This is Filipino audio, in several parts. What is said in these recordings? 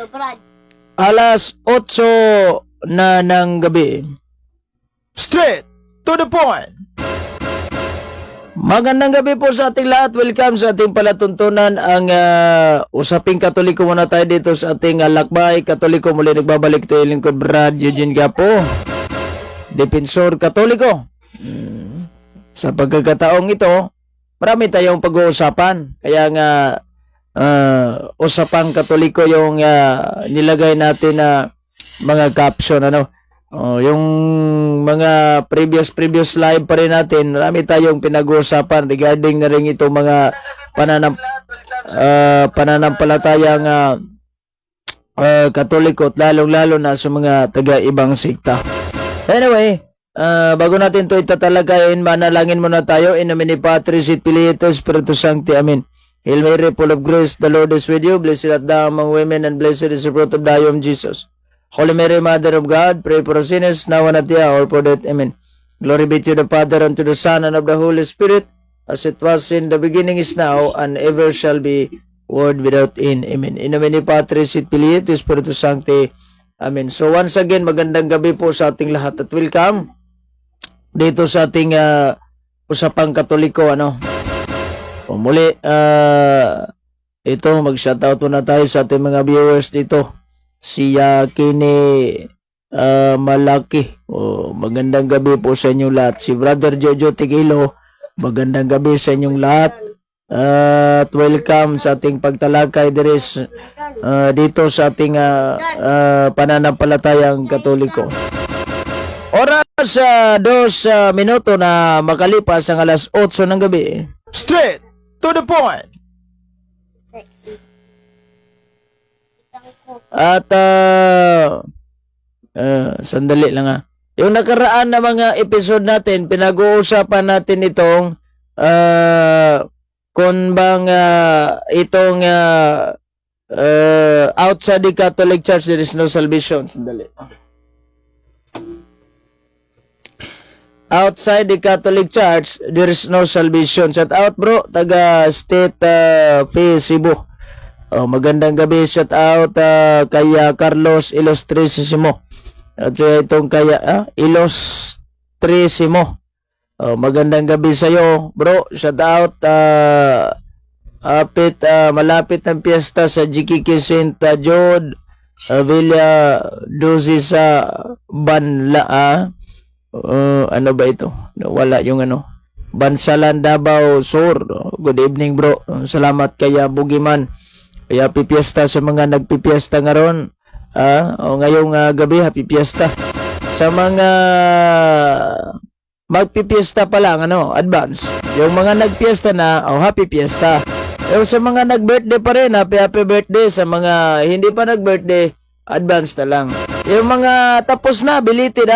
Brad. Alas 8 na ng gabi. Straight to the point. Magandang gabi po sa ating lahat. Welcome sa ating palatuntunan. Ang usaping Katoliko muna tayo dito sa ating lakbay. Katoliko, muli nagbabalik ito yung lingkod Brad Eugene Gapo, Depensor Katoliko. Sa pagkakataong ito, marami tayong pag-uusapan. Kaya nga usapang Katoliko yung nilagay natin na mga caption, yung mga previous live pa rin natin, marami tayong pinag-uusapan regarding na rin itong mga pananampalatayang Katoliko at lalong-lalo na sa mga taga-ibang sikta. Anyway, bago natin ito itatalagayin, manalangin muna tayo. In nomine Patris et Filii et Spiritus Sancti. Amen. Hail Mary, full of grace, the Lord is with you. Blessed art thou among women, and blessed is the fruit of thy womb, Jesus. Holy Mary, Mother of God, pray for us sinners, now and at the hour for death. Amen. Glory be to the Father, and to the Son, and of the Holy Spirit, as it was in the beginning, is now, and ever shall be, world without end. Amen. In nomine Patris et Filii et Spiritus Sancti. Amen. So once again, magandang gabi po sa ating lahat at welcome dito sa ating usapang Katoliko, muli, ito, mag-shoutout muna tayo sa ating mga viewers dito. Si Kini Malaki. Magandang gabi po sa inyong lahat. Si Brother Jojo Tigilo, magandang gabi sa inyong lahat. At welcome sa ating pagtalakay dito sa ating pananampalatayang Katoliko. Oras 2 minuto na makalipas ang alas 8 ng gabi. Straight to the point. At sandali lang yung nakaraan na mga episode natin, pinag-uusapan natin itong kung bang itong outside the Catholic Church there is no salvation. Sandali. Outside the Catholic Church, there is no salvation. Shout out bro, taga State Cebu. Magandang gabi, shout out kay Carlos Ilustrisimo. At itong kay Ilustrisimo. Magandang gabi sa iyo, bro. Shout out malapit ng piyesta sa GKK St. Jude Villa Dusi sa Banla. Ano ba ito? Wala yung Bansalan, Davao Sur. Good evening bro. Salamat kaya Bugiman. Kaya happy fiesta sa mga nagpipiesta ngaron. Ngayong gabi happy fiesta. Sa mga magpipiesta pa lang advance. Yung mga nagpiesta na, happy fiesta. Yung sa mga nag-birthday pa rin, happy birthday. Sa mga hindi pa nag-birthday, advance na lang. Yung mga tapos na, belated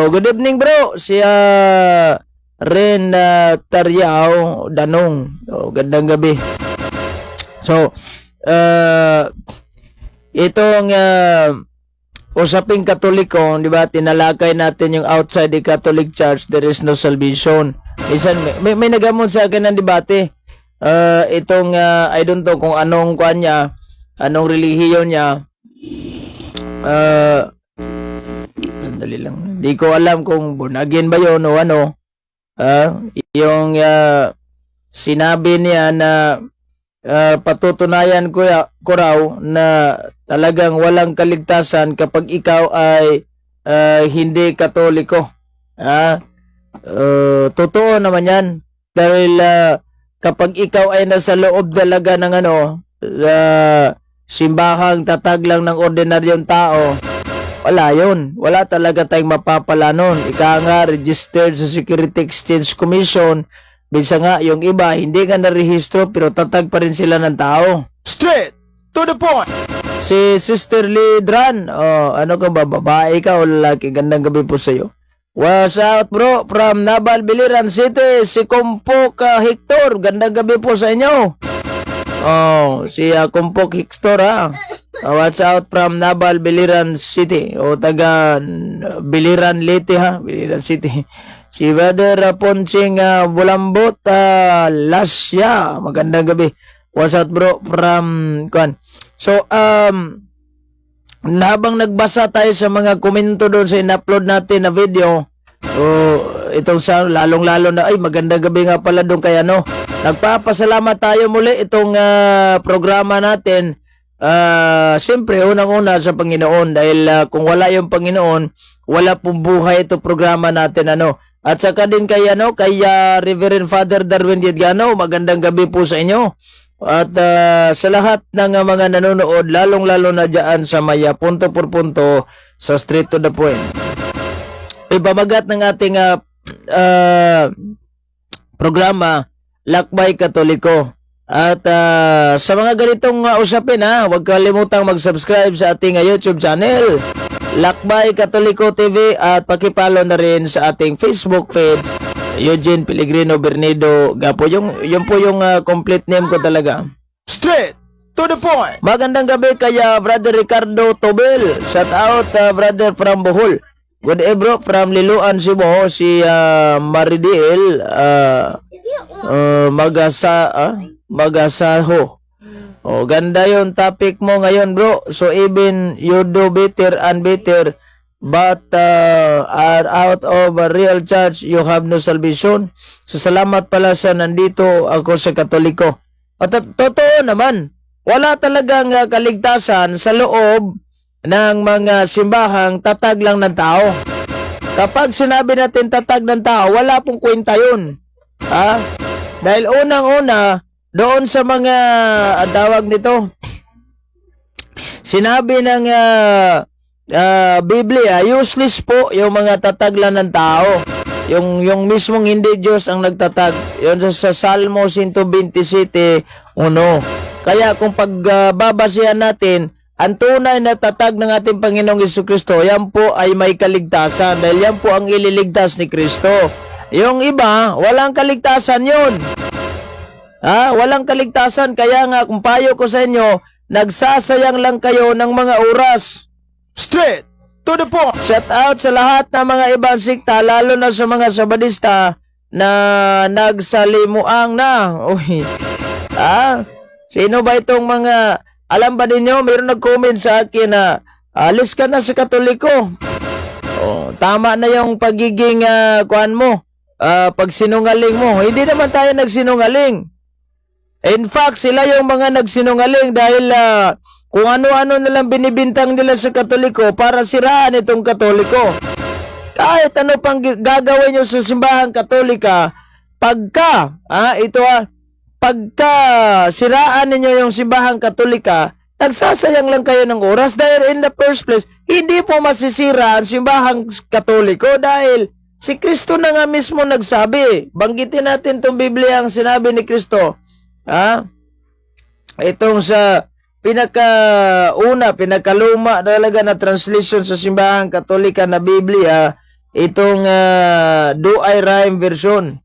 good evening bro. Siya Ren Taryao Danong. Gandang gabi. So, itong usaping Katoliko, di ba, tinalakay natin yung outside the Catholic Church, there is no salvation. Isan, may nagamon sa akin ng debate. Itong, I don't know kung anong kuan niya, anong relihiyon niya. Sandali lang. Hindi ko alam kung born again ba yun o ano. Yung sinabi niya na patutunayan ko raw na talagang walang kaligtasan kapag ikaw ay hindi Katoliko. Totoo naman yan. Dahil kapag ikaw ay nasa loob talaga ng simbahang tatag lang ng ordinaryong tao, wala yun. Wala talaga tayong mapapala nun. Ika nga, registered sa Security Exchange Commission. Bisa nga, yung iba, hindi ka narehistro pero tatag pa rin sila ng tao. Straight to the point. Si Sister Lidran, ano ka ba, babae ka o lalaki? Gandang gabi po sa'yo. What's out bro, from Naval Biliran City, si Kumpok Hector. Gandang gabi po sa inyo. Si Kumpok Hector what's out from Naval Biliran City o taga Biliran Leyte Biliran City. Si Brother Ponsing Bulambot Lasya. Magandang gabi. What's out bro from So, habang nagbasa tayo sa mga komento doon sa in-upload natin na video, so, itong sa lalong-lalo na, ay magandang gabi nga pala doon kay ano. Nagpapasalamat tayo muli itong programa natin. Siyempre, unang-una sa Panginoon dahil kung wala yung Panginoon, wala pong buhay ito programa natin ano. At saka din kay ano, kay Reverend Father Darwin Diedgano, magandang gabi po sa inyo. At sa lahat ng mga nanonood, lalong-lalo na dyan sa maya, punto por punto, sa straight to the point. Ipamagat ng ating programa, Lakbay Katoliko. At sa mga ganitong usapin huwag kalimutang mag-subscribe sa ating YouTube channel, Lakbay Katoliko TV, at pakipalo na rin sa ating Facebook page, Eugene Pellegrino Bernido Gapo. Yung po yung complete name ko talaga. Straight to the point. Magandang gabi kay Brother Ricardo Tobel. Shout out brother from Bohol. Good day bro from Liloan, Cebu. Si Maridiel Magasaho. Ganda yung topic mo ngayon bro. So even you do better and better, but are out of a real church, you have no salvation. So salamat pala sa nandito ako sa Katoliko. At totoo naman, wala talagang kaligtasan sa loob ng mga simbahang tatag lang ng tao. Kapag sinabi natin tatag ng tao, wala pong kwenta yun. Dahil unang-una, doon sa mga tawag nito, sinabi ng Biblia, useless po yung mga tatag lang ng tao. Yung mismong hindi Diyos ang nagtatag. Yun sa Salmo 127:1. Kaya kung pagbabasihan natin, ang tunay na tatag ng ating Panginoong Jesucristo, yan po ay may kaligtasan. Dahil yan po ang ililigtas ni Kristo. Yung iba, walang kaligtasan yun. Walang kaligtasan. Kaya nga, kung payo ko sa inyo, nagsasayang lang kayo ng mga oras. Straight to the point. Shout out sa lahat ng mga ibang sikta, lalo na sa mga Sabadista na nagsalimuang na. Uy. Sino ba itong mga, alam ba ninyo, mayroon nag-comment sa akin na alis ka na sa Katoliko. Tama na yung pagiging kuan mo, pagsinungaling mo. Hindi naman tayo nagsinungaling. In fact, sila yung mga nagsinungaling dahil kung ano-ano nilang binibintang nila sa Katoliko para siraan itong Katoliko. Kahit ano pang gagawin nyo sa simbahang Katolika, pagka siraan ninyo yung simbahang Katolika, nagsasayang lang kayo ng oras dahil in the first place, hindi po masisira ang simbahang Katoliko dahil si Kristo na nga mismo nagsabi. Banggitin natin itong Biblia ang sinabi ni Kristo. Itong sa pinakaluma talaga na translation sa simbahang Katolika na Biblia, itong Do I Rhyme version.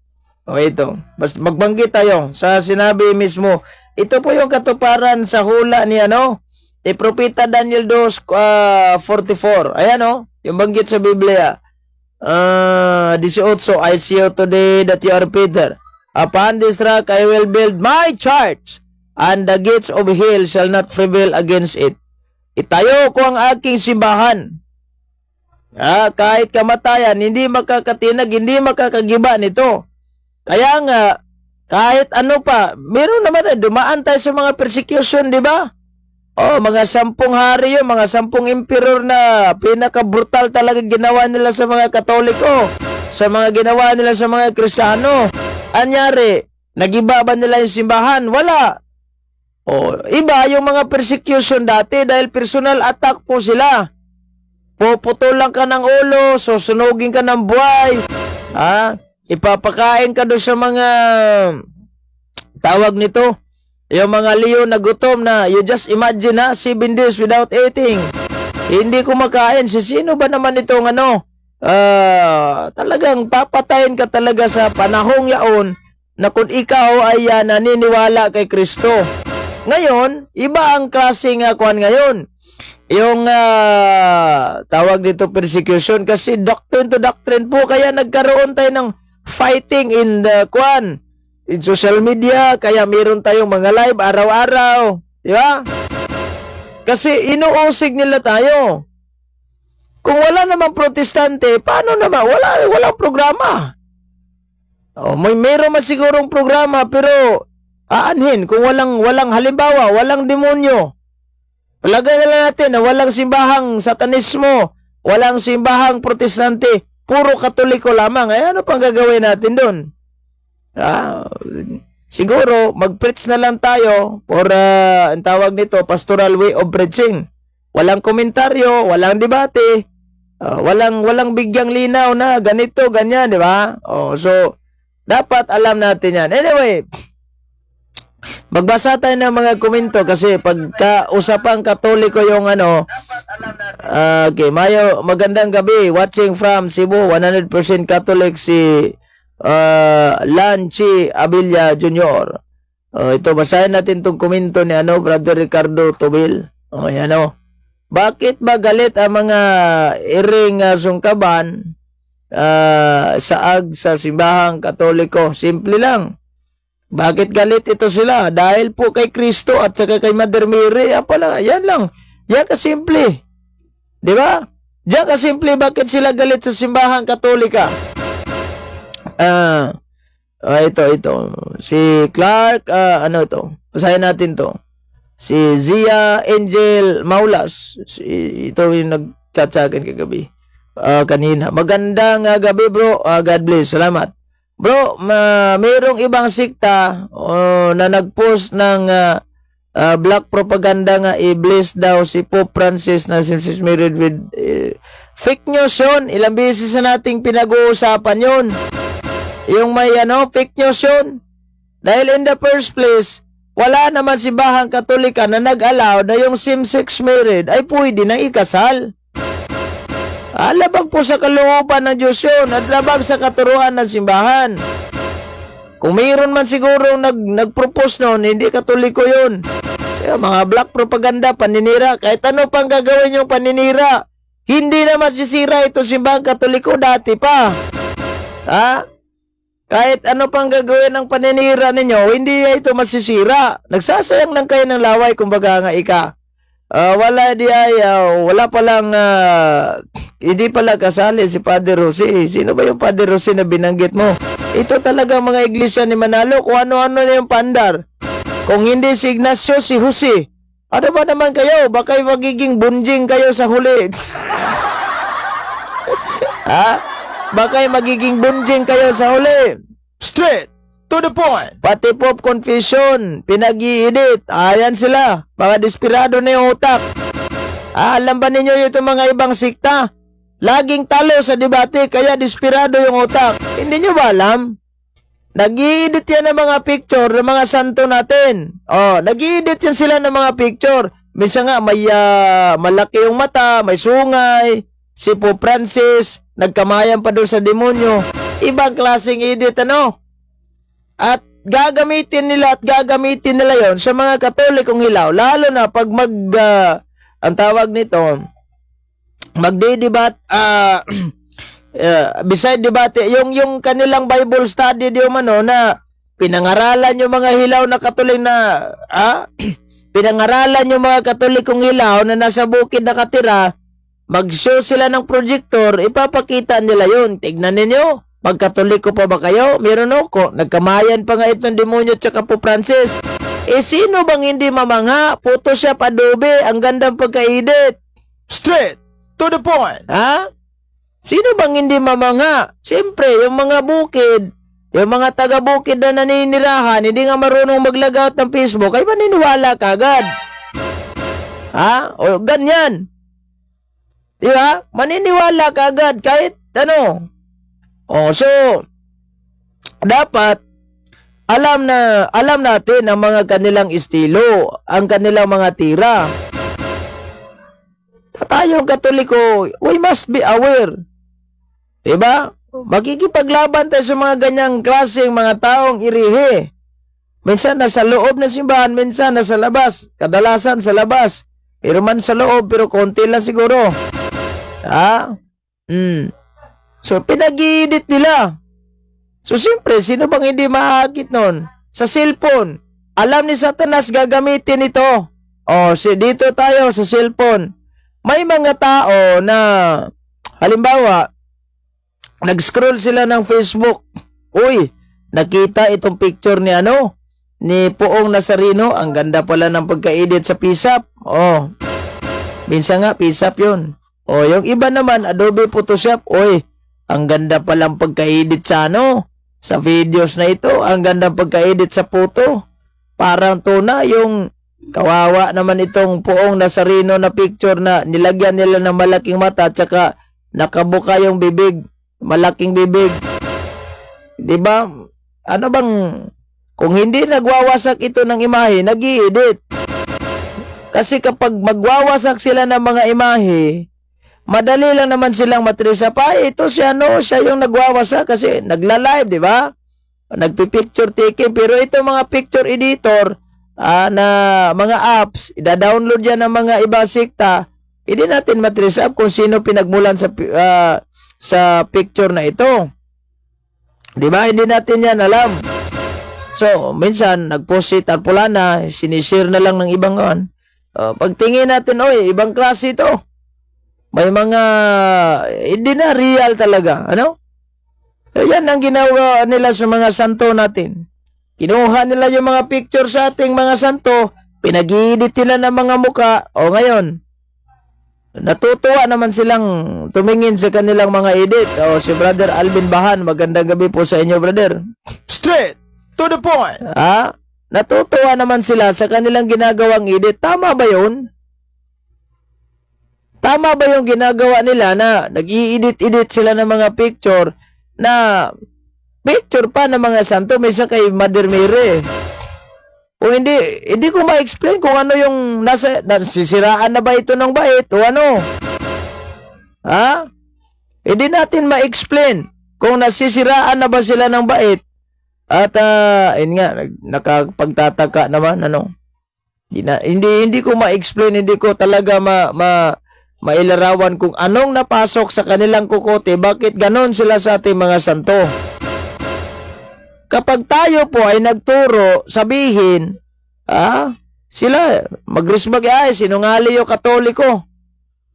Ito. Magbanggit tayo sa sinabi mismo. Ito po yung katuparan sa hula ni Propeta Daniel 2:44. Ayan yung banggit sa Biblia. 18, I see you today that you are Peter. Upon this rock I will build my church, and the gates of hell shall not prevail against it. Itayo ko ang aking simbahan. Kahit kamatayan, hindi makakatinag, hindi makakagiba nito. Kaya nga, kahit ano pa, meron naman dumaan tayo sa mga persecution, di ba? Mga 10 hari yun, mga 10 emperor na pinaka-brutal talaga ginawa nila sa mga Katoliko, sa mga ginawa nila sa mga Kristiyano. Anyari, nagiba ba nila yung simbahan? Wala. Iba yung mga persecution dati dahil personal attack po sila. Puputulan ka ng ulo, susunugin ka ng buhay. Ipapakain ka doon sa mga tawag nito, yung mga leon na gutom na you just imagine 7 days without eating. Hindi kumakain. Sino ba naman itong talagang papatayin ka talaga sa panahong yaon na kung ikaw ay naniniwala kay Kristo. Ngayon, iba ang klaseng kuan ngayon. Yung tawag dito persecution kasi doctrine to doctrine po, kaya nagkaroon tayo ng fighting in the in social media, kaya meron tayong mga live araw-araw, di ba? Kasi inuusig nila tayo. Kung wala namang protestante, paano naman? Walang programa. Mayroon man sigurong programa, pero aanhin kung walang halimbawa, walang demonyo. Palagay na lang natin na walang simbahang satanismo, walang simbahang protestante, puro katoliko lamang. Ay ano pang gagawin natin doon? Siguro, mag-preach na lang tayo for, ang tawag nito, pastoral way of preaching. Walang komentaryo, walang debate, walang bigyang linaw na ganito, ganyan, di ba? So, dapat alam natin yan. Anyway, magbasa tayo ng mga komento kasi pagka usapang katoliko yung okay, magandang gabi, watching from Cebu, 100% Catholic si Lanchi Abilia Jr. Ito, basahin natin itong komento ni Brother Ricardo Tobil. Bakit ba galit ang mga iring sungkaban saag sa simbahang katoliko? Simple lang. Bakit galit ito sila? Dahil po kay Kristo at saka kay Mother Mary. Yan lang. Yan kasimple. Di ba? Yan kasimple bakit sila galit sa simbahang katolika. Ito. Si Clark, ito? Basahin natin to. Si Zia Angel Maulas. Ito yung nag-chat sa akin kagabi. Kanina. Magandang gabi bro. God bless. Salamat. Bro, mayroong ibang sikta na nag-post ng black propaganda nga i-bless daw si Pope Francis na since married with fake news yun. Ilang beses na nating pinag-uusapan yun. Yung may fake news yun. Dahil in the first place, wala naman simbahang katolika na nag-allow na yung same-sex married ay pwede nang ikasal. Labag po sa kalooban ng Diyos yun at labag sa katuruan ng simbahan. Kung mayroon man siguro nag-propose noon, hindi katoliko yun. Kaya mga black propaganda, paninira, kahit ano pang gagawin yung paninira, hindi na masisira ito simbahang katoliko dati pa. Kahit ano pang gagawin ng paninira ninyo, hindi na ito masisira. Nagsasayang lang kayo ng laway, kumbaga nga ika. Wala palang hindi pala kasali si Padre Jose. Sino ba yung Padre Jose na binanggit mo? Ito talaga mga iglesia ni Manalo, kung ano-ano na yung pandar. Kung hindi si Ignacio, si Jose. Ano ba naman kayo? Baka magiging bunjing kayo sa huli. Baka magiging bunjing kayo sa huli. Straight to the point. Pati Pope Confession, pinag-i-edit. Ayan sila. Mga desperado na yung utak. Alam ba ninyo itong mga ibang sikta? Laging talo sa debate, kaya desperado yung utak. Hindi nyo ba alam? Nag-i-edit yan ng mga picture ng mga santo natin. Nag-i-edit yan sila ng mga picture. Minsan nga, may malaki yung mata, may sungay. Si Pope Francis, nagkamayan pa doon sa demonyo. Ibang klaseng edit, At gagamitin nila yon sa mga katolikong hilaw. Lalo na pag ang tawag nito, magde-debate, beside debate, yung kanilang Bible study na pinangaralan yung mga hilaw na katolik na, pinangaralan yung mga katolikong hilaw na nasa bukid nakatira, mag-show sila ng projector, ipapakita nila yun. Tignan ninyo, magkatoliko pa ba kayo? Meron ako, nagkamayan pa nga itong demonyo tsaka po Francis. Sino bang hindi mamanga? Photoshop, Adobe, ang gandang pagka-edit. Straight to the point. Sino bang hindi mamanga? Siyempre, yung mga bukid, yung mga taga-bukid na naninirahan, hindi nga marunong maglagout ng Facebook, ay maniniwala ka agad. O ganyan. Di ba? Maniniwala ka agad kahit so, dapat alam natin ang mga kanilang estilo, ang kanilang mga tira. Tayong Katoliko, we must be aware. Diba? Makikipaglaban tayo sa mga ganyang klaseng mga taong irihe. Minsan nasa loob ng simbahan, minsan nasa labas. Kadalasan sa labas. Pero man sa loob, pero konti lang siguro. So, pinag-i-edit nila. So, siyempre, sino bang hindi mahakit nun? Sa cellphone, alam ni Satanas gagamitin ito. O, dito tayo sa cellphone. May mga tao na, halimbawa, nag-scroll sila ng Facebook. Uy, nakita itong picture ni ni Poong Nazareno. Ang ganda pala ng pagka-edit sa PSAP. O, minsan nga, PSAP yun. O, yung iba naman, Adobe Photoshop. Uy, ang ganda palang pagka-edit sa sa videos na ito. Ang ganda pagka-edit sa photo. Parang tuna yung kawawa naman itong Poong Nazareno na picture na nilagyan nila ng malaking mata at saka nakabuka yung bibig. Malaking bibig. Diba? Ano bang, kung hindi nagwawasak ito ng imahe, nag-i-edit. Kasi kapag magwawasak sila ng mga imahe, madali lang naman silang matrisa pa. Ito siya yung nagwawasak kasi nagla-live, di ba? Nagpi-picture taking. Pero ito mga picture editor na mga apps, ida-download yan ng mga ibang sikta, hindi natin matrace up kung sino pinagmulan sa picture na ito. Di ba? Hindi natin yan alam. So, minsan, nag-post si Tarpulana, sinishare na lang ng ibang pagtingin natin, oy, ibang klase ito. May mga, hindi na real talaga. Yan ang ginawa nila sa mga santo natin. Kinuha nila yung mga picture sa ating mga santo, pinag-i-edit nila ng mga muka, o ngayon, natutuwa naman silang tumingin sa kanilang mga edit. O si Brother Alvin Bahan, magandang gabi po sa inyo, brother. Straight to the point. Natutuwa naman sila sa kanilang ginagawang edit. Tama ba yun? Tama ba yung ginagawa nila na nag-i-edit sila ng mga picture na picture pa ng mga santo, may isa kay Mother Mary. O hindi ko ma-explain kung ano yung nasisiraan na ba ito ng bait o ano. Hindi natin ma-explain kung nasisiraan na ba sila ng bait. At yun nga, nakapagtataka naman, Hindi ko ma-explain, hindi ko talaga mailarawan kung anong napasok sa kanilang kukote, bakit ganon sila sa ating mga santo. Kapag tayo po ay nagturo, sabihin, sila, magrismag, sinungaling yung Katoliko.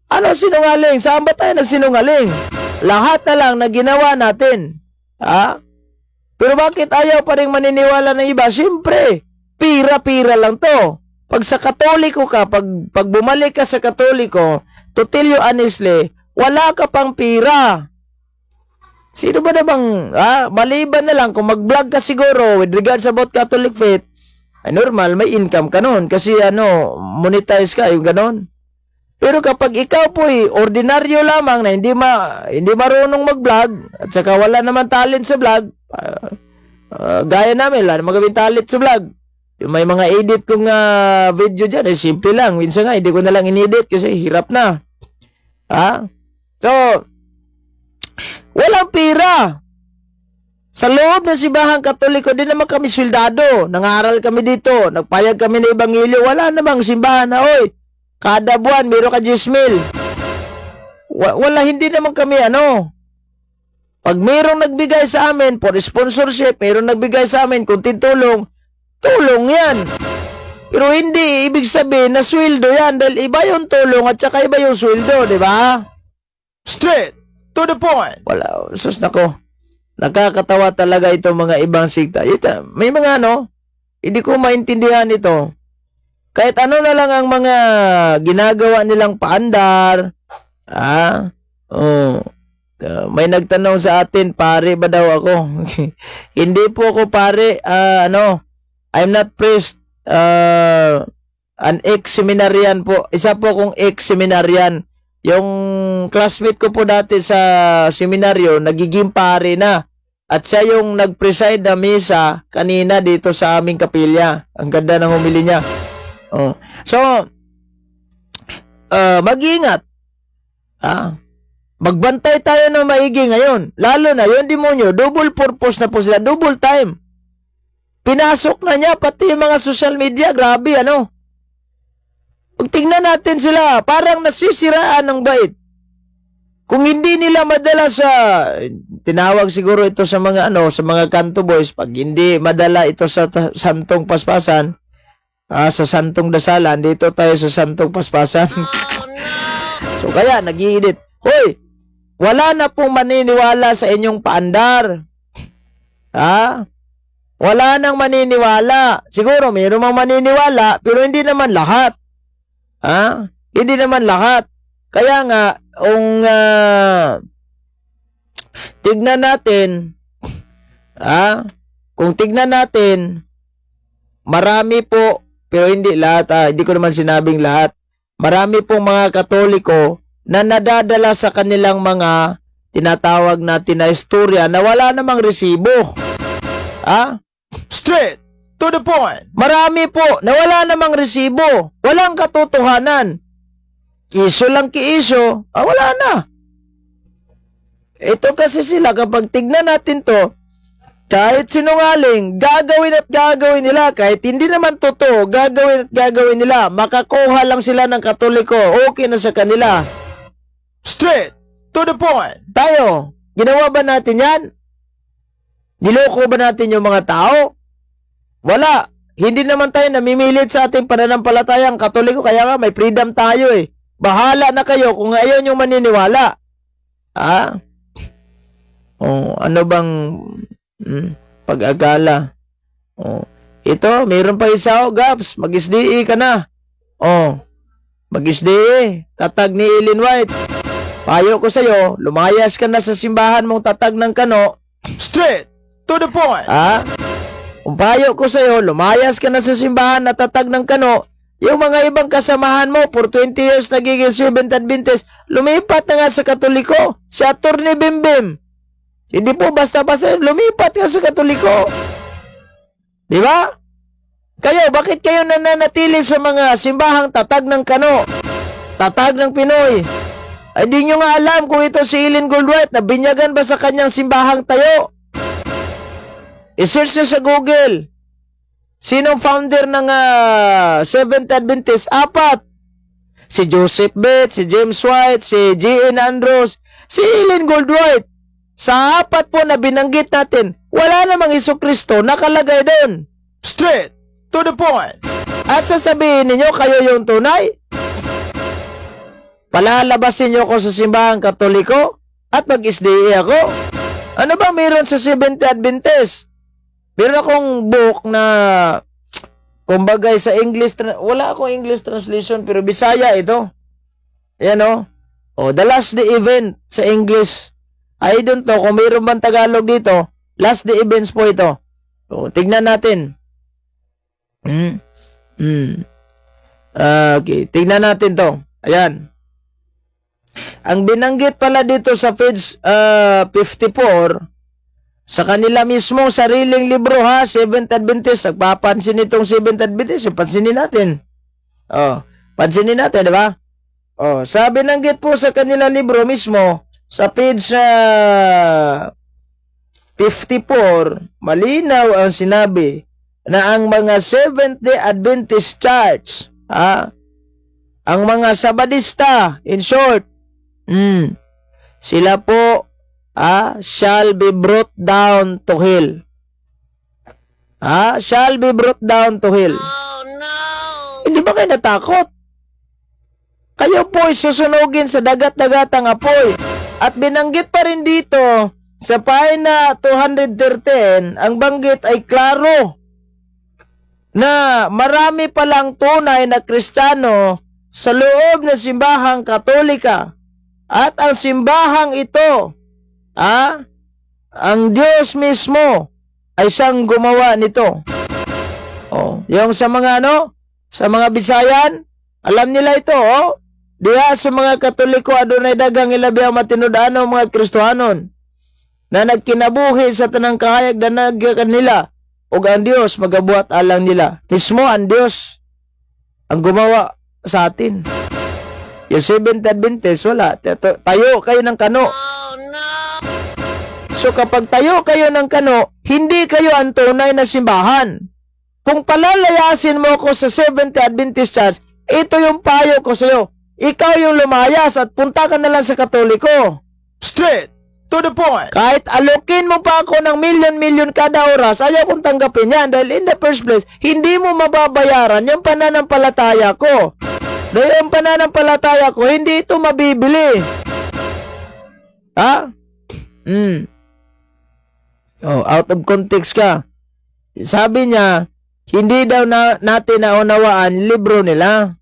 Ano sinungaling? Saan ba tayo nagsinungaling? Lahat na lang na ginawa natin. Pero bakit ayaw pa rin maniniwala ng iba? Siyempre, pira-pira lang to. Pag sa Katoliko ka, pag bumalik ka sa Katoliko, to tell you honestly, wala ka pang pira. Sino ba namang, maliban na lang, kung mag-vlog ka siguro with regards about Catholic faith, ay normal, may income ka nun. Kasi monetize ka, yung ganon. Pero kapag ikaw po ordinaryo lamang na hindi marunong mag-vlog, at saka wala naman talent sa vlog, gaya namin, wala naman kami talent sa vlog. Yung may mga edit kong video dyan, simple lang. Minsan nga, hindi ko na lang in-edit kasi hirap na. So, walang pira. Sa loob ng Simbahang Katoliko, di naman kami swildado. Nangaral kami dito. Nagpayag kami ng Ebanghelyo. Wala namang simbahan na, kada buwan, meron ka 10,000. Wala, hindi naman kami, Pag mayroong nagbigay sa amin for sponsorship, mayroong nagbigay sa amin kunting tulong yan. Pero hindi ibig sabihin na sweldo yan dahil iba yung tulong at saka iba yung sweldo, di ba? Straight to the point. Wala, sus nako. Nakakatawa talaga itong mga ibang sikta. May mga hindi ko maintindihan ito. Kahit ano na lang ang mga ginagawa nilang paandar. May nagtanong sa atin, pare ba daw ako? Hindi po ako pare, I'm not priest, an ex-seminarian po. Isa po akong ex-seminarian. Yung classmate ko po dati sa seminaryo, nagiging pare na. At siya yung nag-preside na misa kanina dito sa aming kapilya. Ang ganda ng humili niya. So, mag-ingat. Magbantay tayo ng maigi ngayon. Lalo na yung demonyo, double purpose na po sila, double time. Pinasok na niya pati yung mga social media, grabe Pag tingnan natin sila, parang nasisiraan ng bait. Kung hindi nila madala sa, tinawag siguro ito sa mga sa mga kanto boys, pag hindi madala ito sa santong paspasan, sa Santong Dasalan, dito tayo sa Santong Paspasan. So kaya nag-iinit. Hoy, wala na pong maniniwala sa inyong paandar. Wala nang maniniwala. Siguro mayroon mang maniniwala, pero hindi naman lahat. Hindi naman lahat. Kaya nga, tignan natin, kung tignan natin, marami po, pero hindi lahat, hindi ko naman sinabing lahat, marami pong mga Katoliko na nadadala sa kanilang mga tinatawag natin na istorya na wala namang resibo. Straight to the point. Marami po na wala namang resibo. Walang katotohanan. Iso lang ki-iso, wala na. Ito kasi sila, kapag tignan natin to, kahit sinungaling, gagawin at gagawin nila. Kahit hindi naman totoo, gagawin at gagawin nila. Makakuha lang sila ng Katoliko. Okay na sa kanila. Straight to the point. Tayo, ginawa ba natin yan? Niloko ba natin yung mga tao? Wala. Hindi naman tayo namimilit sa ating pananampalatayang Katoliko. Kaya nga, may freedom tayo eh. Bahala na kayo kung ayaw nyo maniniwala. Ano bang pag-agala? Ito, mayroon pa isa, Gaps. Mag-SDE ka na. Mag-SDE. Tatag ni Ellen White. Payo ko sa'yo, lumayas ka na sa simbahan mong tatag ng kano. Straight to the point. Kung payo ko sa'yo, lumayas ka na sa simbahan na tatag ng kano. Yung mga ibang kasamahan mo, for 20 years nagiging Seventh Adventist, lumipat na nga sa Katoliko. Si Atty. Bimbim. Hindi po basta-basta, lumipat nga sa Katoliko. Di ba? Kayo, bakit kayo nananatili sa mga simbahang tatag ng kano? Tatag ng Pinoy? Ay di nyo nga alam kung ito si Ellen Goldwhite na binyagan ba sa kanyang simbahang tayo? I-search nyo sa Google. Sinong founder ng Seventh Adventist? 4. Si Joseph Bates, si James White, si G.N. Andrews, si Ellen Goldwhite. Sa 4 po na binanggit natin, wala namang Jesucristo nakalagay doon. Straight to the point. At sasabihin ninyo, kayo yung tunay? Palalabasin nyo ako sa simbahang Katoliko at mag-SDA ako? Ano ba meron sa Seventh Adventist? Meron akong book na, kumbaga sa English, wala akong English translation, pero Bisaya ito. Yan The Last Day Event sa English. I don't know kung mayroon bang Tagalog dito. Last Day Events po ito. Tignan natin. Okay, tignan natin to. Ayan. Ang binanggit pala dito sa page 54, sa kanila mismo sariling libro Seventh Adventist, nagpapansin itong Seventh Adventist, pansinin natin. Pansinin natin, di ba? Sabi binanggit po sa kanila libro mismo, sa page 54, malinaw ang sinabi na ang mga Seventh-day Adventist Church, ang mga Sabadista, in short, sila po shall be brought down to hell. Shall be brought down to hell. Oh, no. Hindi ba kayo natakot? Kayo po susunugin sa dagat-dagatang apoy. At binanggit pa rin dito sa pahina 213, ang banggit ay klaro na marami palang tunay na Kristiyano sa loob ng simbahang Katolika. At ang simbahang ito, ang Diyos mismo ay siyang gumawa nito. Yung sa mga sa mga Bisayan, alam nila ito, diya sa mga Katoliko adunay dagang ilabi ang matinudano mga Kristohanon na nagkinabuhi sa tanang kahayag na kanila ug ang Dios magabuhat alang nila. Mismo ang Dios ang gumawa sa atin. Yung Seventh Adventist, wala. Tayo kayo ng kano. Oh, no. So kapag tayo kayo ng kano, hindi kayo ang tunay na simbahan. Kung palalayasin mo ko sa Seventh Adventist Church, ito yung payo ko sa iyo. Ikaw yung lumayas at punta ka na lang sa Katoliko. Straight To the point. Kahit alokin mo pa ako ng milyon-milyon kada oras, ayaw kong tanggapin yan dahil in the first place, hindi mo mababayaran yung pananampalataya ko. Dahil yung pananampalataya ko, hindi ito mabibili. Ha? Oh, out of context ka. Sabi niya, hindi daw natin naunawaan libro nila.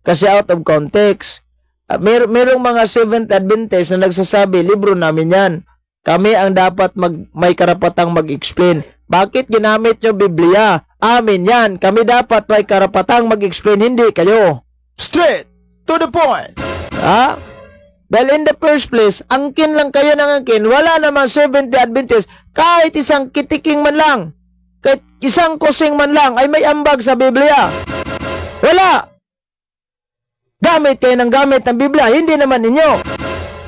Kasi out of context. Merong mga Seventh Adventist na nagsasabi, libro namin yan. Kami ang dapat may karapatang mag-explain. Bakit ginamit nyo Biblia? Amin yan. Kami dapat may karapatang mag-explain, hindi kayo. Straight to the point. Ha? Dahil in the first place, angkin lang kayo ng angkin. Wala namang Seventh Adventist. Kahit isang kitiking man lang, kahit isang kusing man lang, ay may ambag sa Biblia. Wala. Gamit kayo ng gamit ng Biblia, hindi naman ninyo.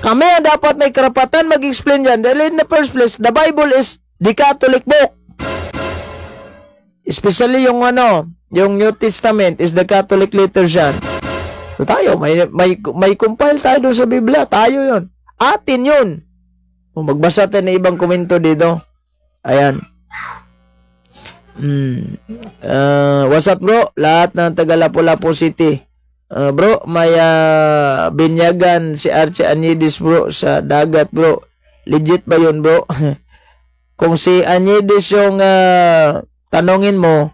Kami ang dapat may karapatan mag-explain yan. Dahil in the first place, the Bible is the Catholic book. Especially yung yung New Testament is the Catholic literature. So tayo, may compile tayo doon sa Biblia. Tayo yun. Atin yun. Kung magbasa tayo ng ibang komento dito. Ayan. What's up bro? Lahat ng taga Lapu-Lapu City. Bro, may binyagan si Archie Anidis bro sa dagat bro. Legit ba yun bro? Kung si Anidis yung tanongin mo,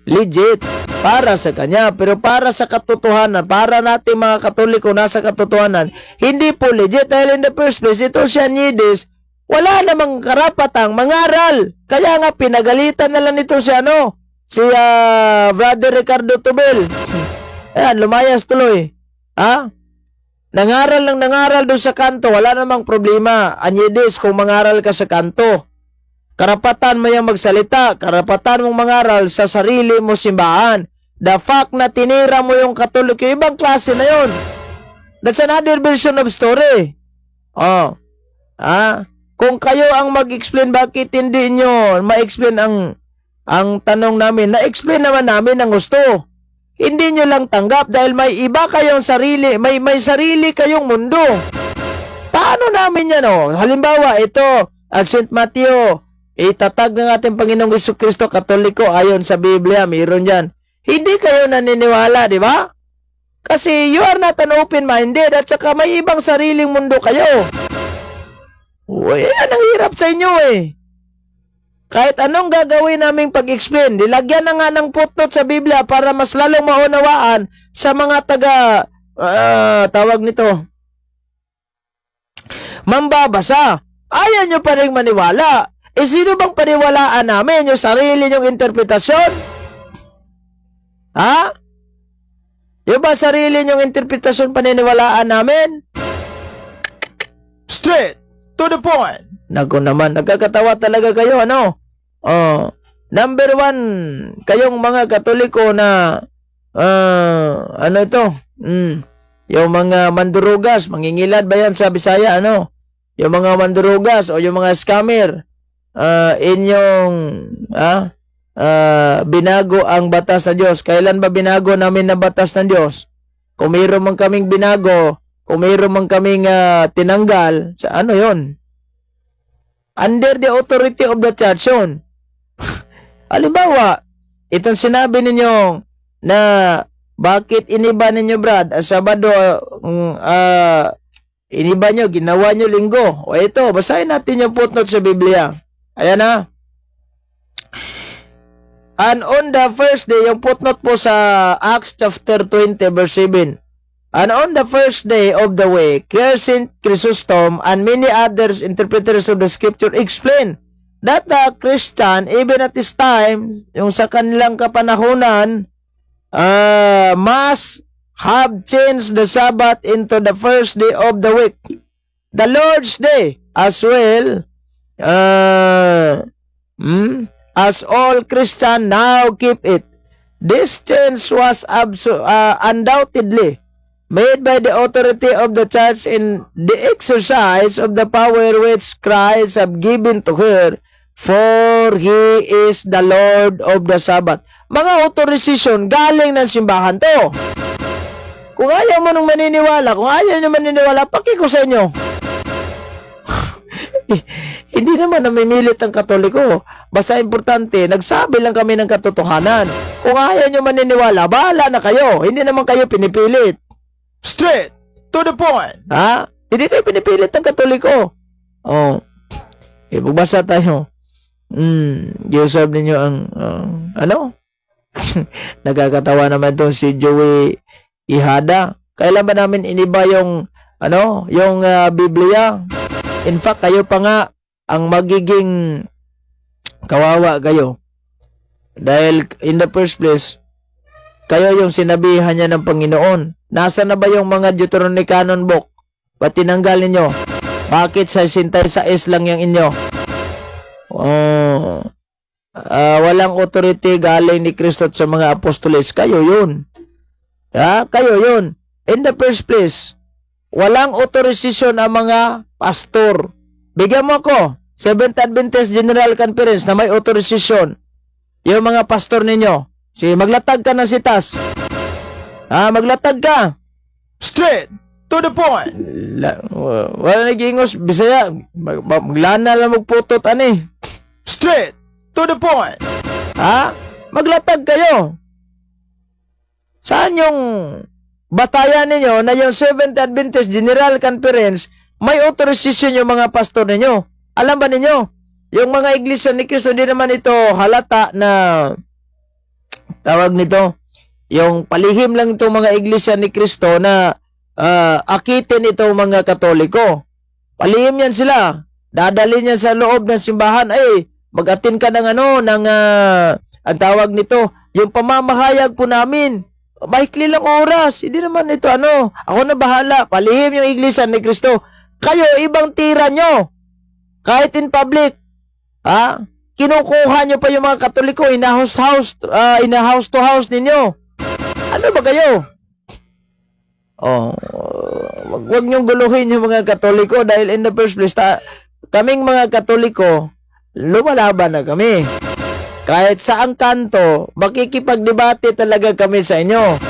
legit. Para sa kanya. Pero para sa katotohanan, para natin mga Katoliko nasa katotohanan, hindi po legit. Dahil in the first place, ito si Anidis, wala namang karapatang mangaral. Kaya nga pinagalitan na lang nito si Brother Ricardo Tubel. Ayan, lumayas tuloy. Ha? Nangaral doon sa kanto, wala namang problema. Anidis, kung mangaral ka sa kanto, karapatan mo yung magsalita, karapatan mong mangaral sa sarili mo simbahan. The fact na tinira mo yung Katoliko, ibang klase na yun. That's another version of story. Kung kayo ang mag-explain, bakit hindi nyo ma-explain ang tanong namin? Na-explain naman namin ang gusto. Hindi nyo lang tanggap dahil may iba kayong sarili, may sarili kayong mundo. Paano namin yan Halimbawa, ito, ang St. Matthew, itatag ng ating Panginoong Jesucristo, Katoliko, ayon sa Biblia, mayroon yan. Hindi kayo naniniwala, di ba? Kasi you are not an open-minded at saka may ibang sariling mundo kayo. Yan ang hirap sa inyo Kahit anong gagawin naming pag-explain, dilagyan na nga ng footnote sa Biblia para mas lalong maunawaan sa mga tawag nito, mambabasa. Ayaw nyo pa rin maniwala. Sino bang paniwalaan namin? Yung sarili nyong interpretasyon? Ha? Yung ba sarili nyong interpretasyon paniniwalaan namin? Straight to the point. Naku naman, nagkakatawa talaga kayo, Number one, kayong mga Katoliko na, yung mga mandurugas, mangingilad ba yan sa Bisaya, Yung mga mandurugas o yung mga scammer, inyong, binago ang batas ng Diyos. Kailan ba binago namin na batas ng Diyos? Kung mayroon man kaming binago, kung mayroon man kaming tinanggal, sa yon? Under the authority of the church yun. Halimbawa, itong sinabi ninyo na bakit iniba ninyo Brad, Sabado, iniba nyo, ginawa nyo Linggo. O ito, basahin natin yung footnote sa Biblia. Ayan na. And on the first day, yung footnote po sa Acts chapter 20 verse 7. And on the first day of the week, St. Chrysostom and many others interpreters of the scripture explain that the Christian, even at this time, yung sa kanilang kapanahunan, must have changed the Sabbath into the first day of the week, the Lord's Day, as well as all Christians now keep it. This change was undoubtedly made by the authority of the church in the exercise of the power which Christ have given to her, for He is the Lord of the Sabbath. Mga authorization galing ng simbahan to. Kung ayaw mo nung maniniwala, kung ayaw nyo maniniwala, paki ko sa inyo. Hindi naman namimilit ang Katoliko. Basta importante, nagsabi lang kami ng katotohanan. Kung ayaw nyo maniniwala, bahala na kayo. Hindi naman kayo pinipilit. Straight to the point. Ha? Hindi kayo pinipilit ng Katoliko. Oh. Magbasa tayo. Giusap ninyo ang, ano? Nagkakatawa naman itong si Joey Ihada. Kailan ba namin iniba yung, yung Biblia? In fact, kayo pa nga ang magiging kawawa kayo. Dahil in the first place, kayo yung sinabihan niya ng Panginoon. Nasa na ba yung mga Deuterocanon book? Ba't tinanggal ninyo? Bakit sa 66 lang yung inyo? Walang authority galing ni Kristo sa mga apostoles. Kayo yun. Kayo yun. In the first place, walang authorization ang mga pastor. Bigyan mo ako, Seventh Adventist General Conference na may authorization. Yung mga pastor ninyo. Maglatag ka ng sitas. Maglatag ka. Straight to the point. Wala nag-ingos. Bisaya, maglana lang magputot, ani. Straight to the point. Maglatag kayo. Saan yung batayan ninyo na yung Seventh Adventist General Conference may authorization yung mga pastor ninyo? Alam ba ninyo? Yung mga iglesia ni Kristo, hindi naman ito halata na tawag nito. Yung palihim lang itong mga iglesia ni Kristo na akitin itong mga Katoliko. Palihim yan sila. Dadalhin yan sa loob ng simbahan. Ay, mag-atin ka ng ang tawag nito, yung pamamahayag po namin. Maikli lang oras. Hindi naman ito ako na bahala. Palihim yung iglesia ni Kristo. Kayo, ibang tira nyo. Kahit in public. Kinukuha nyo pa yung mga Katoliko. Ina-house to house ninyo. Ano ba kayo? Wag nyong guluhin yung mga Katoliko dahil in the first place, kaming mga Katoliko, lumalaban na kami. Kahit saang kanto, makikipagdebate talaga kami sa inyo.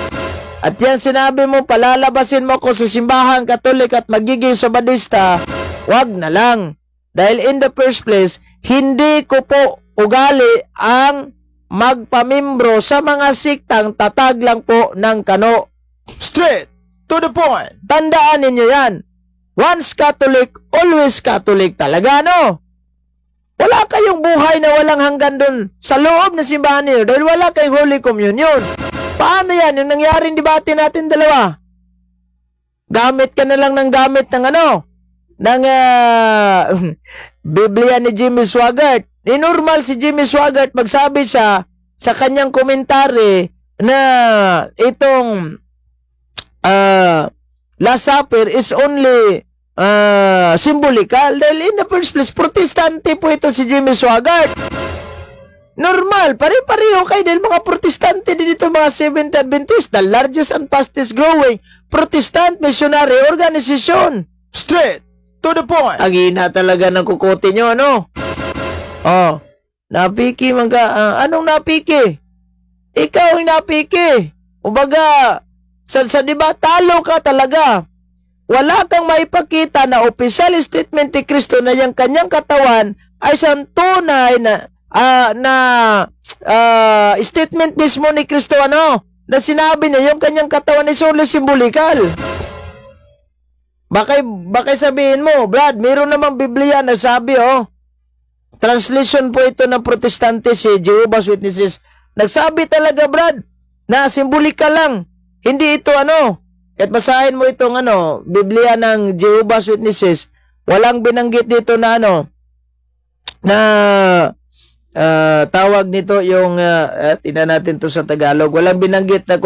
At yan sinabi mo, palalabasin mo ko sa simbahang Katolik at magiging Sabadista, wag na lang. Dahil in the first place, hindi ko po ugali ang magpamimbro sa mga siktang tatag lang po ng kano. Straight to the point. Tandaan ninyo yan. Once Catholic, always Catholic talaga, Wala kayong buhay na walang hanggan doon sa loob ng simbahan niyo dahil wala kayong Holy Communion. Paano yan? Yung nangyaring debate natin dalawa. Gamit ka na lang ng gamit ng ng Biblia ni Jimmy Swaggart. Normal si Jimmy Swaggart magsabi siya sa kanyang komentary na itong Last Supper is only symbolical dahil in the first place, protestante po ito si Jimmy Swaggart. Normal, pare-pareho kayo dahil mga protestante din ito, mga Seventh Adventist, the largest and fastest growing Protestant missionary organization. Straight to the point. Agina talaga ng kukote nyo, napiki man ka. Anong napiki? Ikaw ang napiki. Ubaga, sa diba, talo ka talaga. Wala kang maipakita na official statement ni Kristo na yung kanyang katawan ay isang tunay na statement mismo ni Kristo na sinabi niya yung kanyang katawan ay solely symbolical. Bakit sabihin mo, Brad, mayroon namang Biblia na sabi, translation po ito ng Protestante, si Jehovah's Witnesses. Nagsabi talaga, Brad, na symbolical lang. Hindi ito At basahin mo itong Biblia ng Jehovah's Witnesses. Walang binanggit dito na tawag nito yung tingnan natin to sa Tagalog. Walang binanggit na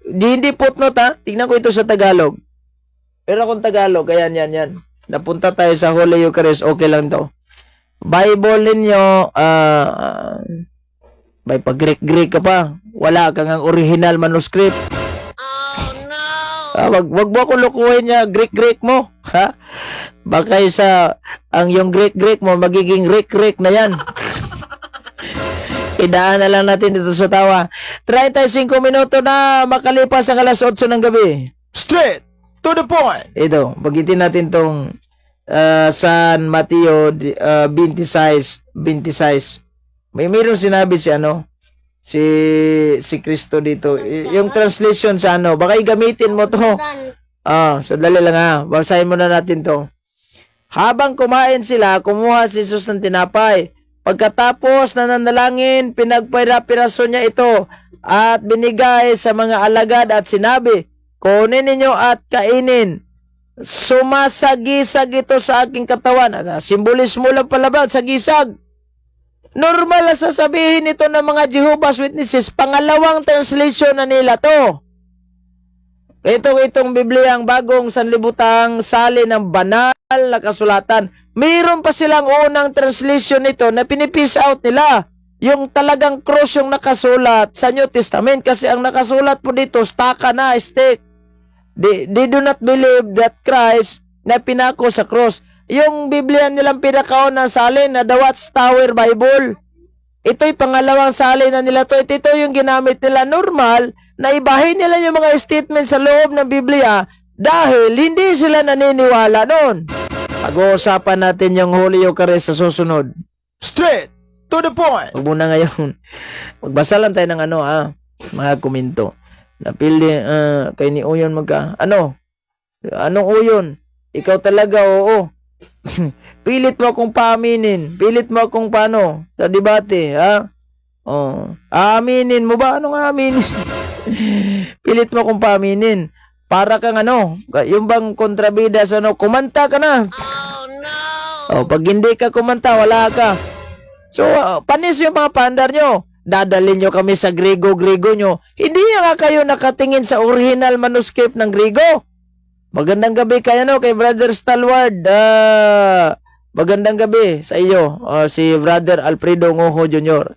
hindi footnote Tingnan ko ito sa Tagalog. Pero kung Tagalog, ayan, yan. Napunta tayo sa Holy Eucharist, okay lang to. Bible ninyo, may pag-Greek ka pa. Wala kang ang original manuscript. Wag mo ako lukuhin niya, Greek mo. Baka ang yung Greek mo, magiging Greek na yan. Idaan na lang natin dito sa tawa. 35 minuto na makalipas ang alas 8 ng gabi. Straight to the point. Ito, bagitin natin tong San Mateo 26. Mayroong sinabi si si Kristo dito. Yung translation sa baka gamitin mo to. Sandali lang basahin muna natin to. Habang kumain sila, kumuha si Jesus ng tinapay. Pagkatapos nananalangin, pinagpira-piraso niya ito at binigay sa mga alagad at sinabi, kunin ninyo at kainin. Sumasagisag ito sa aking katawan. Simbolismo lang pala ba sa gisag? Normal na sasabihin ito ng mga Jehovah's Witnesses. Pangalawang translation na nila to. Itong Biblia, ang bagong sanlibutang salin ng banal na kasulatan. Mayroon pa silang unang translation nito na pinipis out nila. Yung talagang cross yung nakasulat sa New Testament. Kasi ang nakasulat po dito, staka na, stick. They do not believe that Christ na pinako sa cross. Yung Biblia nilang pinakaunang salin na The Watchtower Bible. Ito'y pangalawang salin na nila to. Ito yung ginamit nila normal na ibahin nila yung mga statement sa loob ng Biblia dahil hindi sila naniniwala noon. Pag-uusapan natin yung Holy Eucharist sa susunod. Straight to the point. Huwag muna ngayon. Magbasa lang tayo ng mga komento. Napili kay ni Uyon anong Uyon? Ikaw talaga, oo. Pilit mo akong paaminin. Pilit mo akong paano sa debate, aaminin mo ba? Anong aaminin? Pilit mo akong paaminin. Para kang yung bang kontrabida sa kumanta ka na. Oh no. Pag hindi ka kumanta, wala ka. So, panis yung mga pandar nyo. Dadalhin nyo kami sa Grigo nyo. Hindi nga kayo nakatingin sa original manuscript ng Grigo. Magandang gabi kay Brother Stalwart. Magandang gabi sa iyo. Si Brother Alfredo Ngoho Jr.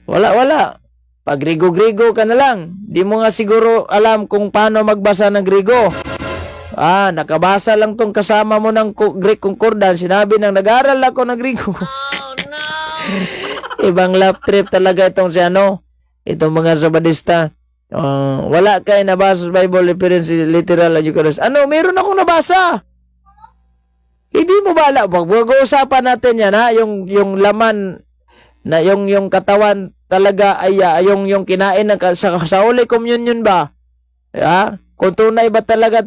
Wala. Pag Grigo ka na lang. Di mo nga siguro alam kung paano magbasa ng Grigo. Nakabasa lang tong kasama mo ng Greek Concordance. Sinabi nang nag-aral ako ng Grigo. Oh no. Ibang lap trip talaga itong itong mga Sabadista. Wala kayo nabasa sa Bible reference literal Eucharist. Meron akong nabasa. Hindi mo bala. Pag-uusapan natin yan yung laman na yung katawan talaga ay yung kinain sa Holy Communion ba? Kung tunay ba talaga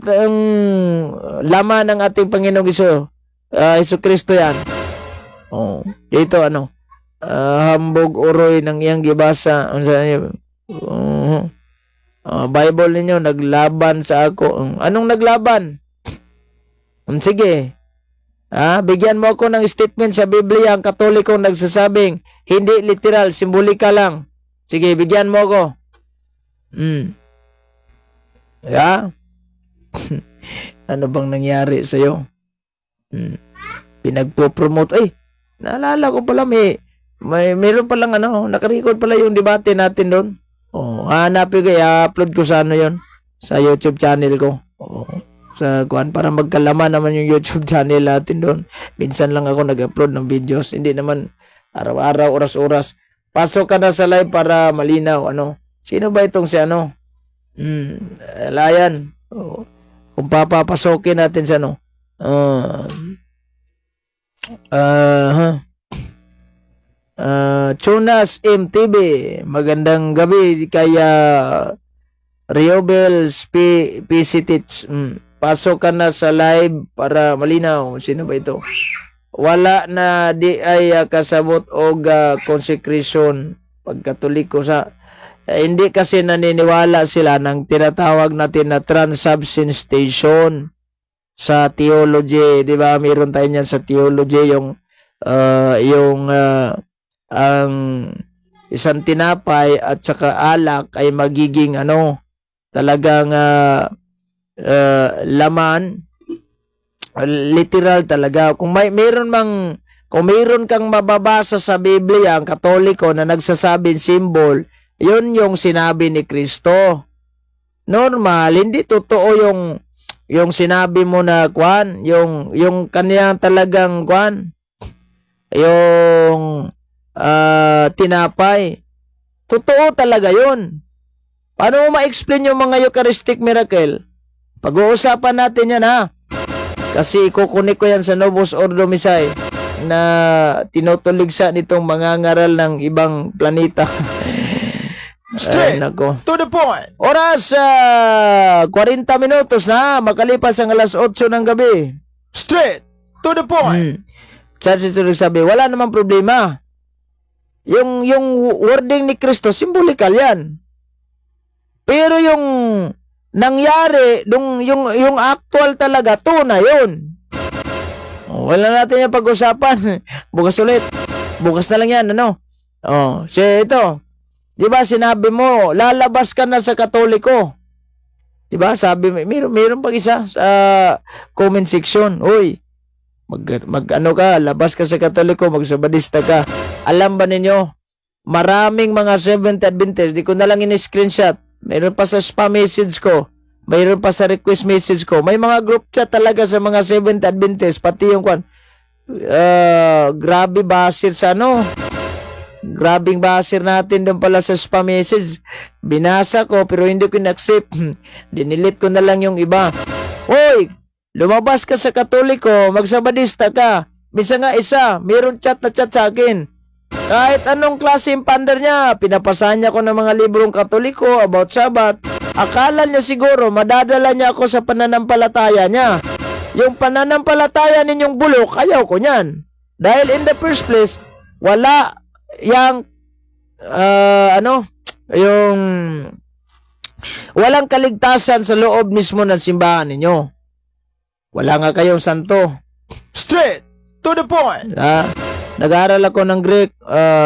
laman ng ating Panginoong Hesus Kristo yan. Dito hambog uroy ng iyang gibasa. Bible ninyo naglaban sa ako. Anong naglaban? Sige. Bigyan mo ako ng statement sa Biblia ang Katolikong nagsasabing hindi literal, simbolika lang. Sige, bigyan mo ako. Ano bang nangyari sa iyo? Pinagpo-promote. Naalala ko pala mayroon pa lang naka-record pala yung debate natin doon. Hanapin ko, i-upload ko sa yon sa YouTube channel ko. Sa para magkalaman naman yung YouTube channel natin doon. Minsan lang ako nag-upload ng videos, hindi naman araw-araw, oras-oras. Pasok ka na sa live para malinaw. Sino ba itong si Layan. Kung papapasokin natin sa Chunas MTV. Magandang gabi kaya Riobel PCTich. Pasok ka na sa live para malinaw. Sino ba ito? Wala na di ay kasabot og consecration pagkatoliko sa hindi kasi naniniwala sila ng tinatawag natin na transubstantiation sa theology, di ba? Meron tayo niyan sa theology yung ang isang tinapay at saka alak ay magiging talagang laman literal talaga. Kung mayroon kang mababasa sa Biblia ang Katoliko na nagsasabing symbol, yun yung sinabi ni Kristo. Normal, hindi totoo yung sinabi mo na yung kaniyang talagang yung tinapay. Totoo talaga yun. Paano mo ma-explain yung mga Eucharistic miracle? Pag-uusapan natin yan Kasi ikukunik ko yan sa Novus Ordo Missae na tinutuligsa nitong mga ngaral ng ibang planeta. Ay, nako. To the point. Oras 40 minutos na makalipas ang alas 8 ng gabi. Straight to the point. Charles ito nagsabi, wala namang problema. Yung wording ni Kristo, symbolikal yan. Pero yung nangyari, yung actual talaga, tunay yun. Wala natin yung pag-usapan. Bukas ulit. Bukas na lang yan, ano? Ito. Diba sinabi mo, lalabas ka na sa Katoliko. Diba? Sabi, mayroon pag isa sa comment section. Uy, ano ka, labas ka sa Katoliko, magsabadista ka. Alam ba ninyo, maraming mga Seventh Adventist, di ko na lang in-screenshot. Mayroon pa sa spam message ko. Mayroon pa sa request message ko. May mga group chat talaga sa mga Seventh Adventist, pati yung grabe basir sa ano. Grabing basir natin doon pala sa spam message. Binasa ko pero hindi ko in-accept. Dinilit ko na lang yung iba. Hoy, lumabas ka sa Katoliko, magsabadista ka. Minsan nga mayroon chat na chat sa akin. Kahit anong klase yung pander niya, pinapasahan niya ko ng mga librong Katoliko about Sabat. Akala niya siguro madadala niya ako sa pananampalataya niya. Yung pananampalataya ninyong bulok, ayaw ko niyan. Dahil in the first place, wala yung walang kaligtasan sa loob mismo ng simbahan ninyo. Wala nga kayong santo. Straight to the point. Nag-aaral ako ng Greek,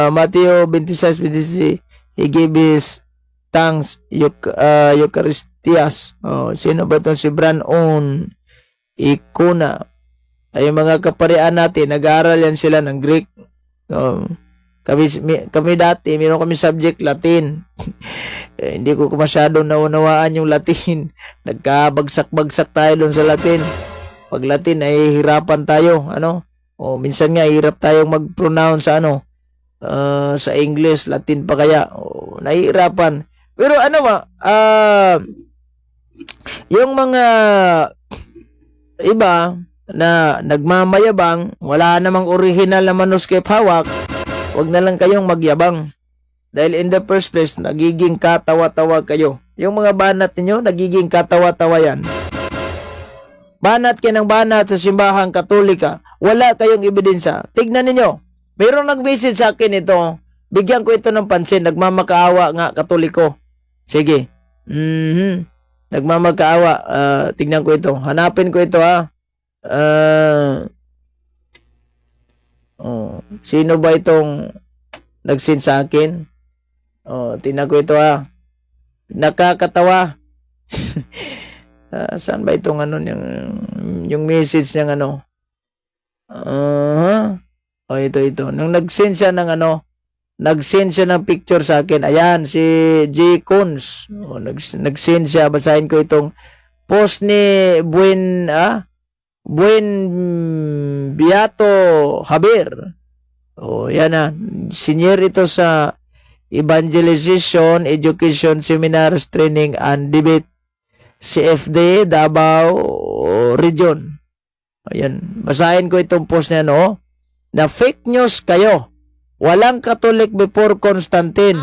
Mateo 26:26. He gave his thanks, Eucharistias. Sino ba itong si Branon Icona? Ay mga kaparian natin, nag-aaral yan sila ng Greek. Kami dati, meron kami subject Latin. Hindi ko masyado naunawaan yung Latin. Nagkabagsak-bagsak tayo doon sa Latin. Pag Latin ay hirapan tayo, minsan nga hirap tayong mag-pronounce sa sa English, Latin pa kaya. Nahihirapan. Pero yung mga iba na nagmamayabang, wala namang original na manuscript hawak, wag na lang kayong magyabang. Dahil in the first place, nagiging katawa-tawa kayo. Yung mga banat ninyo, nagiging katawa-tawa yan. Banat kayo ng banat sa simbahang Katolika, wala kayong ebidensya. Tignan ninyo, mayroong nag-message sa akin ito, bigyan ko ito ng pansin, nagmamakaawa nga Katoliko. Sige. Nagmamakaawa, tignan ko ito. Hanapin ko ito sino ba itong nag-send sa akin? Tingnan ko ito Nakakatawa. Saan ba itong yung message niyang ito. Nung nag-send siya ng picture sa akin. Ayan, si J. Cons. Nag-send siya. Basahin ko itong post ni Buen Beato Javier. Yan senior ito sa Evangelization, Education, Seminars, Training, and Debate CFD, Davao Region. Ayan, basahin ko itong post niya na fake news kayo. Walang Catholic before Constantine.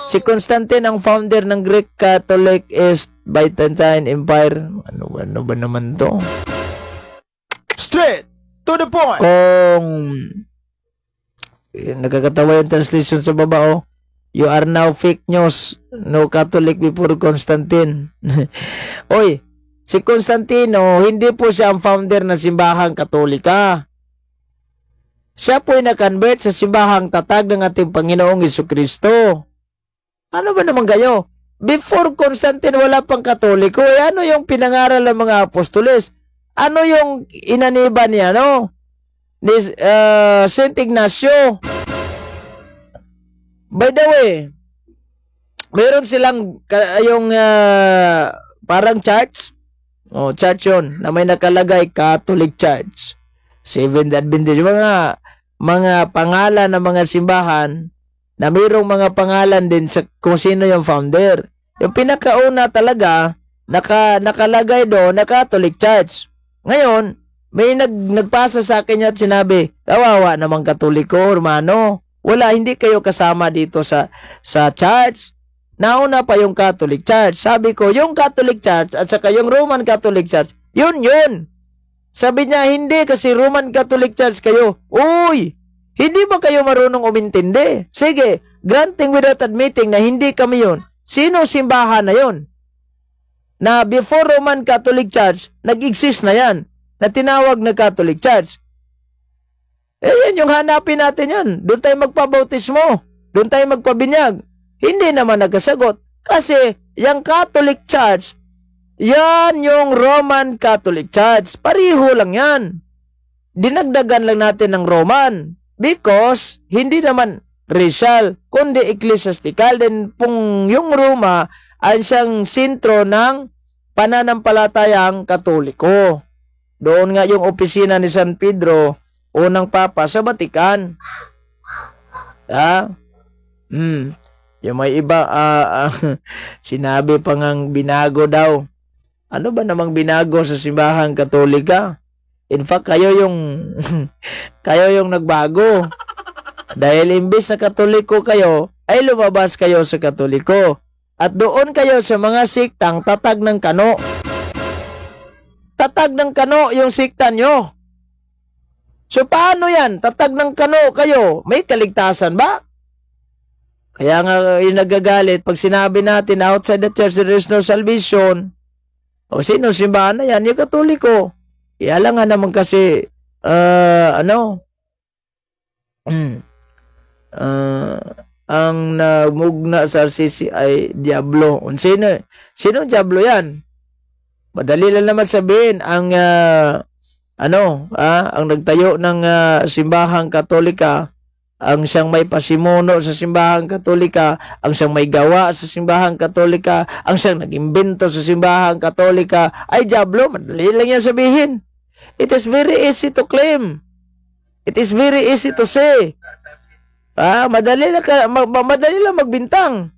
Si Constantine ang founder ng Greek Catholic East Byzantine Empire. Ano ba naman to? Straight to the point. Kung nakakatawa yung translation sa baba, you are now fake news. No Catholic before Constantine. Oy, si Constantino, hindi po siya ang founder ng simbahang Katolika. Siya po ay na-convert sa simbahang tatag ng ating Panginoong Jesucristo. Ano ba naman kayo? Before Constantine, wala pang Katoliko. Ano yung pinangaral ng mga apostoles? Ano yung inaniba niya, ni Saint Ignacio? By the way, meron silang yung parang church. Church yun, na may nakalagay Catholic Church. Seventh Adventist. Mga pangalan ng mga simbahan na mayroong mga pangalan din sa kung sino yung founder. Yung pinakauna talaga, nakalagay doon na Catholic Church. Ngayon, may nagpasa sa akin at sinabi, kawawa namang Katoliko, hermano. Wala, hindi kayo kasama dito sa church. Nauna pa yung Catholic Church. Sabi ko, yung Catholic Church at saka yung Roman Catholic Church, yun. Sabi niya, hindi kasi Roman Catholic Church kayo. Uy, hindi ba kayo marunong umintindi? Sige, granting without admitting na hindi kami yun. Sino simbahan na yun? Na before Roman Catholic Church, nag-exist na yan, na tinawag na Catholic Church. Yan yung hanapin natin yan. Doon tayo magpabautismo. Doon tayo magpabinyag. Hindi naman nagkasagot. Kasi, yung Catholic Church, yan yung Roman Catholic Church. Pariho lang yan. Dinagdagan lang natin ng Roman. Because, hindi naman racial, kundi ecclesiastical. Then, yung Roma, ay siyang sentro ng pananampalatayang Katoliko. Doon nga yung opisina ni San Pedro, unang papa sa Vatican. Yung may iba, sinabi pa ngang binago daw. Ano ba namang binago sa simbahang Katolika? In fact, kayo yung nagbago. Dahil imbis na Katoliko kayo, ay lumabas kayo sa Katoliko. At doon kayo sa mga siktang tatag ng kano. Tatag ng kano yung sikta nyo. So paano yan? Tatag ng kano kayo. May kaligtasan ba? Kaya nga yung nagagalit, pag sinabi natin outside the church there is no salvation, o sino simbahan na yan? Yung Katoliko. Kaya nga naman kasi, ang namugna sa sisi ay Diablo. Sino Diablo yan? Madali lang naman sabihin, ang nagtayo ng simbahang Katolika, ang siyang may pasimuno sa simbahang Katolika, ang siyang may gawa sa simbahang Katolika, ang siyang nag-imbento sa simbahang Katolika, ay Diablo. Madali lang yan sabihin. It is very easy to claim. It is very easy to say. Madali lang magbintang.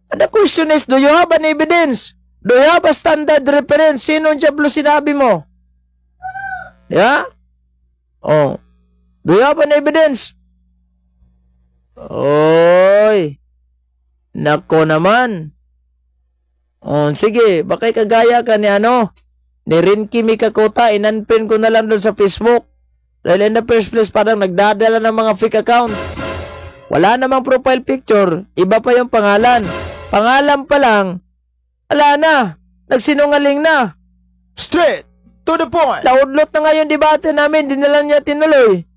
And the question is, do you have an evidence? Do you have a standard reference? Sino ang Diablo sinabi mo? Yeah? Do you have an evidence? Oy, nako naman. Sige, baka kagaya ka ni ni Rinky Mikakota, inunpin ko na lang doon sa Facebook. Dahil in the first place, parang nagdadala ng mga fake account. Wala namang profile picture, iba pa yung pangalan. Pangalan pa lang, wala na, nagsinungaling na. Straight to the point. Laudlot na nga yung debate namin, di na lang niya tinuloy.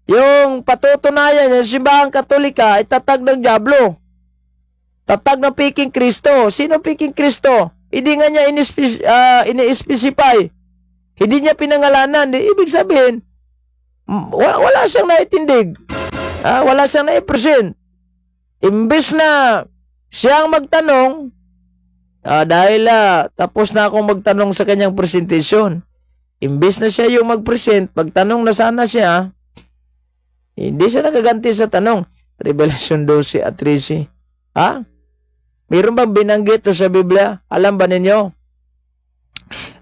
Yung patutunayan ng simbahang Katolika ay tatag ng Diablo. Tatag ng Peking Kristo. Sino Peking Kristo? Hindi nga niya ini-specify. Hindi niya pinangalanan. Ibig sabihin, wala siyang naitindig. Wala siyang naipresent. Imbes na siyang magtanong, dahil tapos na akong magtanong sa kanyang presentation. Imbes na siya yung mag-present, pagtanong na sana siya, hindi siya nagaganti sa tanong. Revelation 12 at 13. Mayroon bang binanggit sa Biblia? Alam ba ninyo?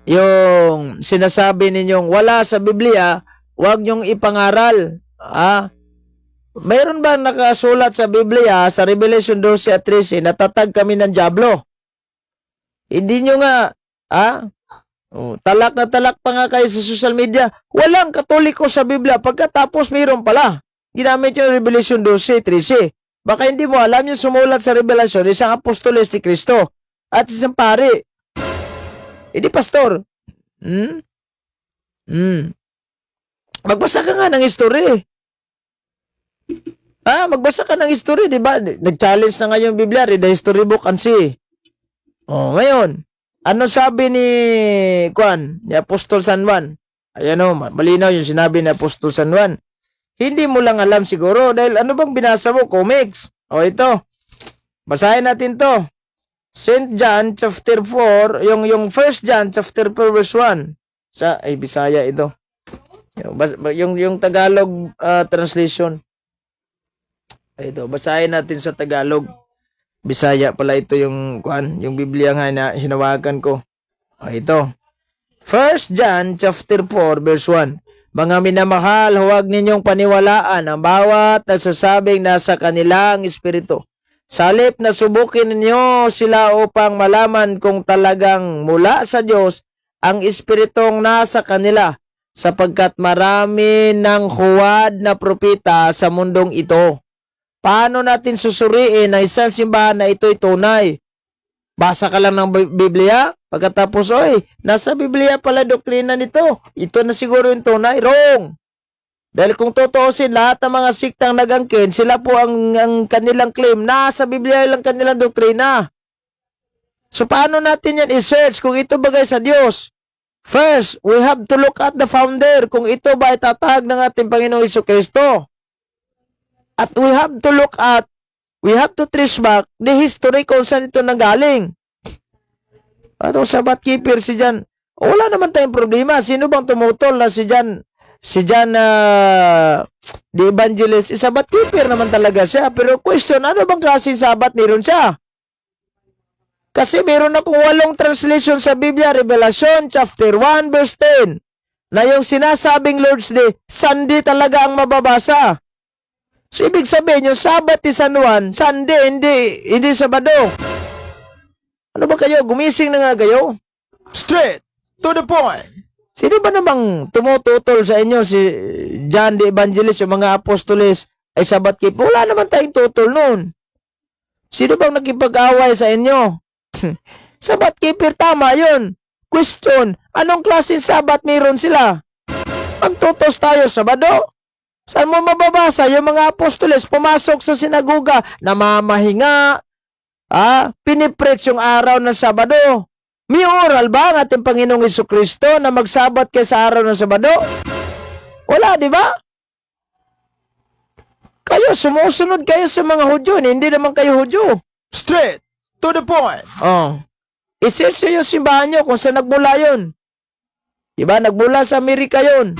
Yung sinasabi ninyong wala sa Biblia, huwag nyong ipangaral. Mayroon ba nakasulat sa Biblia, sa Revelation 12 at 13, natatag kami ng Diablo? Hindi nyo nga, talak na talak pa nga kayo sa social media. Walang Katoliko sa Biblia. Pagkatapos mayroon pala. Ginamit yung Revelation 12, 13. Baka hindi mo alam yung sumulat sa Revelation, isang apostoles ni Kristo at isang pari. Hindi pastor. Magbasa ka nga ng history. Magbasa ka ng history, di ba? Nag-challenge na nga yung Biblia, read the history book and see. Ngayon, ano sabi ni Apostol San Juan? Ayan malinaw yung sinabi ni Apostol San Juan. Hindi mo lang alam siguro dahil ano bang binasa mo? Comics. Ito. Basahin natin to. St. John chapter 4, yung 1 John chapter 4 verse 1. Bisaya ito. Yung Tagalog translation. Ito, basahin natin sa Tagalog. Bisaya pala ito yung Biblia nga na hinawakan ko. Ito. 1 John chapter 4 verse 1. Mga minamahal, huwag ninyong paniwalaan ang bawat nagsasabing nasa kanilang espiritu. Salip na subukin ninyo sila upang malaman kung talagang mula sa Diyos ang espiritong nasa kanila, sapagkat marami ng huwad na propeta sa mundong ito. Paano natin susuriin na isang simbahan na ito'y tunay? Basa ka lang ng Biblia, pagkatapos, nasa Biblia pala doktrina nito. Ito na siguro yung tunay. Wrong! Dahil kung totoosin, lahat ng mga siktang nagangkin, sila po ang kanilang claim. Nasa Biblia lang kanilang doktrina. So, paano natin yan i-search kung ito bagay sa Diyos? First, we have to look at the founder, kung ito ba ay tatahag ng ating Panginoong Jesucristo. At we have to trace back the history kung saan ito nanggaling. Atong Sabbath keeper si Jan, wala naman tayong problema. Sino bang tumutol na si Jan the evangelist? Sabbath keeper naman talaga siya. Pero question, ano bang klaseng Sabbath meron siya? Kasi meron akong 8 translation sa Biblia, Revelation chapter 1 verse 10, na yung sinasabing Lord's Day, Sunday talaga ang mababasa. So, ibig sabihin, yung Sabbath ni San Juan, Sunday, hindi Sabado. Ano ba kayo? Gumising na nga kayo? Straight to the point. Sino ba namang tumututol sa inyo? Si John the Evangelist, yung mga apostoles, ay Sabbath keeper? Wala naman tayong tutol nun. Sino bang nakipag-away sa inyo? Sabbath keeper, tama yun. Question, anong klaseng Sabbath meron sila? Magtutos tayo Sabado? Saan mo mababasa yung mga apostoles pumasok sa sinagoga, namamahinga, pinipreach yung araw ng Sabado? May oral ba ang ating Panginoong Jesucristo na magsabat kayo sa araw ng Sabado? Wala, di ba? Kayo, sumusunod kayo sa mga Hudyo, hindi naman kayo Hudyo. Straight to the point. I-search yung simbahan nyo kung saan nagmula yun. Diba? Nagmula sa Amerika yun.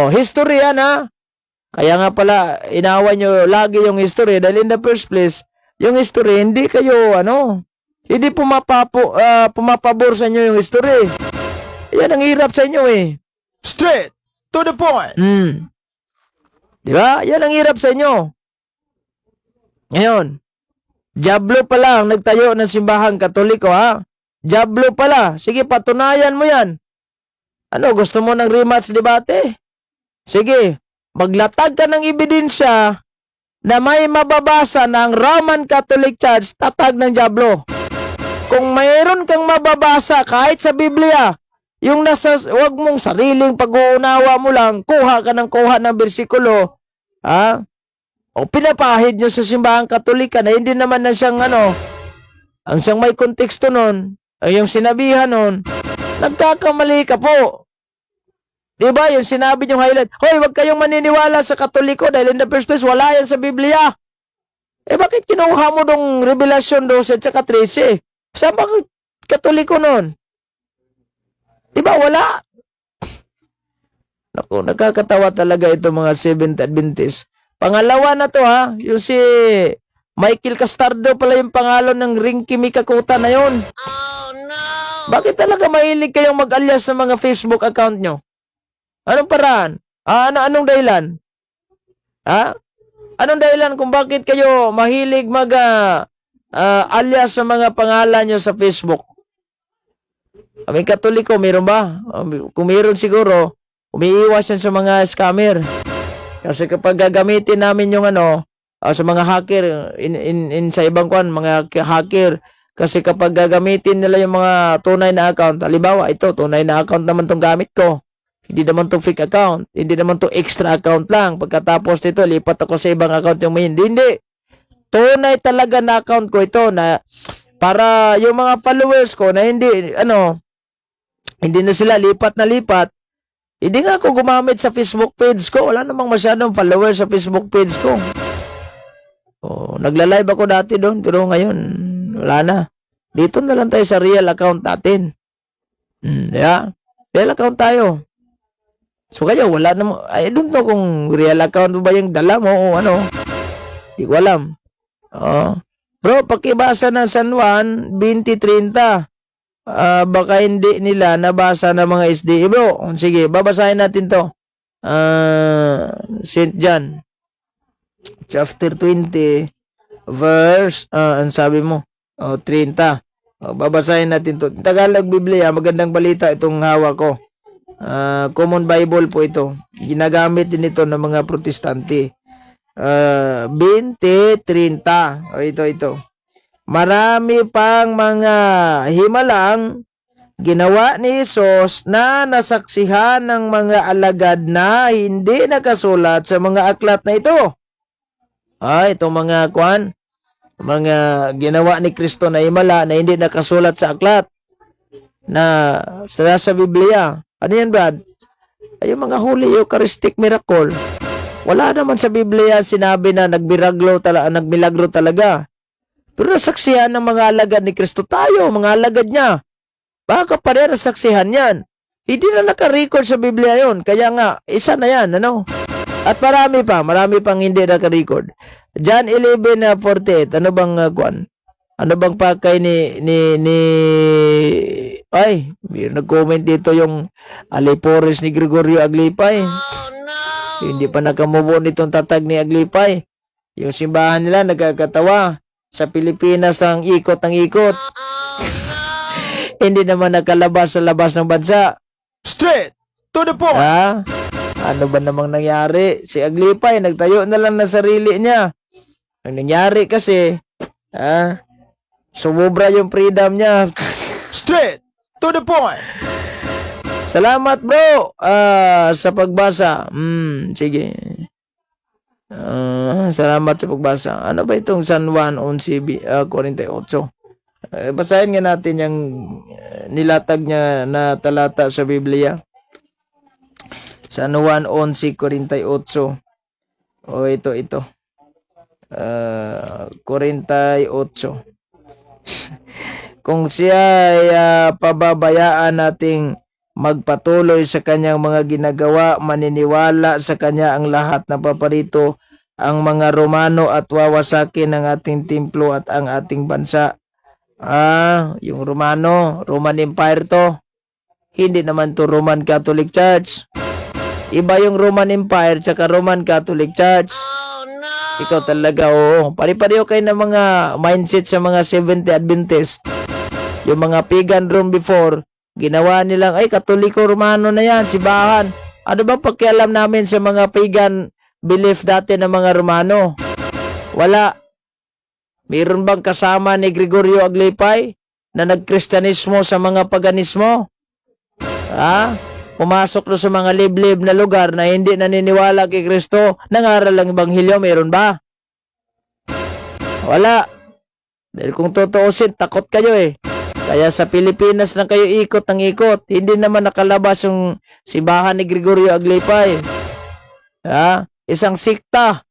History yan, ha? Kaya nga pala, inawan nyo lagi yung history dahil in the first place, yung history, hindi kayo, hindi pumapabor sa inyo yung history. Yan ang hirap sa inyo, Straight to the point. Diba? Yan ang hirap sa inyo. Ngayon, Diablo pala ang nagtayo ng simbahang Katoliko, ha? Diablo pala. Sige, patunayan mo yan. Ano, gusto mo ng rematch debate? Sige, maglatag ka ng ebidensya na may mababasa ng Roman Catholic Church tatag ng Diablo. Kung mayroon kang mababasa kahit sa Biblia, yung wag mong sariling pag-uunawa mo lang, kuha ka ng bersikulo, o pinapahid nyo sa simbahang Katolika na hindi naman na siyang ang siyang may konteksto nun, ay yung sinabihan nun, nagkakamali ka po. Diba yung sinabi niyong highlight, hoy, wag kayong maniniwala sa Katoliko dahil in the first place, wala yan sa Biblia. Bakit kinuha mo dong Revelation 12 at saka 13? Saan ba Katoliko nun? Diba wala? Naku, nakakatawa talaga ito mga Seventh Adventist. Pangalawa na to, ha? Yung si Michael Castardo pala yung pangalan ng Rinky Mikakuta na yun. Oh no! Bakit talaga mahilig kayong mag-alias sa mga Facebook account nyo? Anong paraan? Anong dahilan? Anong dahilan kung bakit kayo mahilig alias sa mga pangalan nyo sa Facebook? May Katoliko, meron ba? Kung meron siguro, umiiwas yan sa mga scammer. Kasi kapag gagamitin namin yung sa mga hacker, sa ibang mga hacker, kasi kapag gagamitin nila yung mga tunay na account, halimbawa, ito, tunay na account naman tong gamit ko. Hindi naman to fake account. Hindi naman to extra account lang. Pagkatapos nito, lipat ako sa ibang account yung may hindi. Tunay talaga na account ko ito na para yung mga followers ko na hindi na sila lipat na lipat. Hindi nga ako gumamit sa Facebook page ko. Wala namang masyadong followers sa Facebook page ko. Nagla-live ako dati doon, pero ngayon, wala na. Dito na lang tayo sa real account natin. Real account tayo. So kayo, wala naman, I don't know kung real account ba yung dala mo o Hindi ko alam. Bro, pakibasa ng San Juan 20:30. baka hindi nila nabasa ng mga SDE bro. Sige, babasahin natin to. St. John chapter 20 verse ang sabi mo 30. Babasahin natin to. Tagalog Biblia, magandang balita itong hawak ko. Common Bible po ito. Ginagamit din ito ng mga protestante. 20:30. Ito. Marami pang mga himalang ginawa ni Jesus na nasaksihan ng mga alagad na hindi nakasulat sa mga aklat na ito. Itong mga mga ginawa ni Kristo na himala na hindi nakasulat sa aklat na sa Biblia. Ano yan, Brad? Ay, yung mga Holy Eucharistic Miracle. Wala naman sa Biblia sinabi na nagmilagro talaga. Pero nasaksihan ng mga alagad ni Kristo tayo, mga alagad niya. Baka pa rin nasaksihan yan. Hindi na naka-record sa Biblia yon. Kaya nga, isa na yan, ano? At marami pang hindi naka-record. John 11:48, ano bang Ano bang pakay ay, may nag-comment dito yung Alipores ni Gregorio Aglipay. Hindi pa nakamove on itong tatag ni Aglipay. Yung simbahan nila nagkakatawa. Sa Pilipinas ang ikot ng ikot. Hindi naman nakalabas sa labas ng bansa. Straight to the point. Ano ba namang nangyari? Si Aglipay nagtayo na lang ng sarili niya. Ang nangyari kasi, sumubra yung freedom niya. Straight to the point. Salamat bro sa pagbasa. Sige. Salamat sa pagbasa. Ano ba itong San Juan 11:48? Basahin nga natin yung nilatag niya na talata sa Biblia. San Juan 11:48. Ito. 48. Kung siya ay pababayaan nating magpatuloy sa kanyang mga ginagawa, maniniwala sa kanya ang lahat na paparito, ang mga Romano, at wawasakin ang ating templo at ang ating bansa. Yung Roman Empire to. Hindi naman to Roman Catholic Church. Iba yung Roman Empire tsaka Roman Catholic Church. Ikaw talaga, pari-pareho kayo ng mga mindset sa mga Seventh Adventist. Yung mga pagan Rome before, ginawa nilang, Katoliko Romano na yan, sibahan. Ano ba pakialam namin sa mga pagan belief dati ng mga Romano? Wala. Mayroon bang kasama ni Gregorio Aglipay na nagkristyanismo sa mga paganismo? Pumasok na sa mga liblib na lugar na hindi naniniwala kay Kristo, nangaral ang Ebanghelyo, mayroon ba? Wala. Dahil kung tutuusin, takot kayo Kaya sa Pilipinas lang kayo ikot ng ikot. Hindi naman nakalabas yung simbahan ni Gregorio Aglipay. Isang sikta.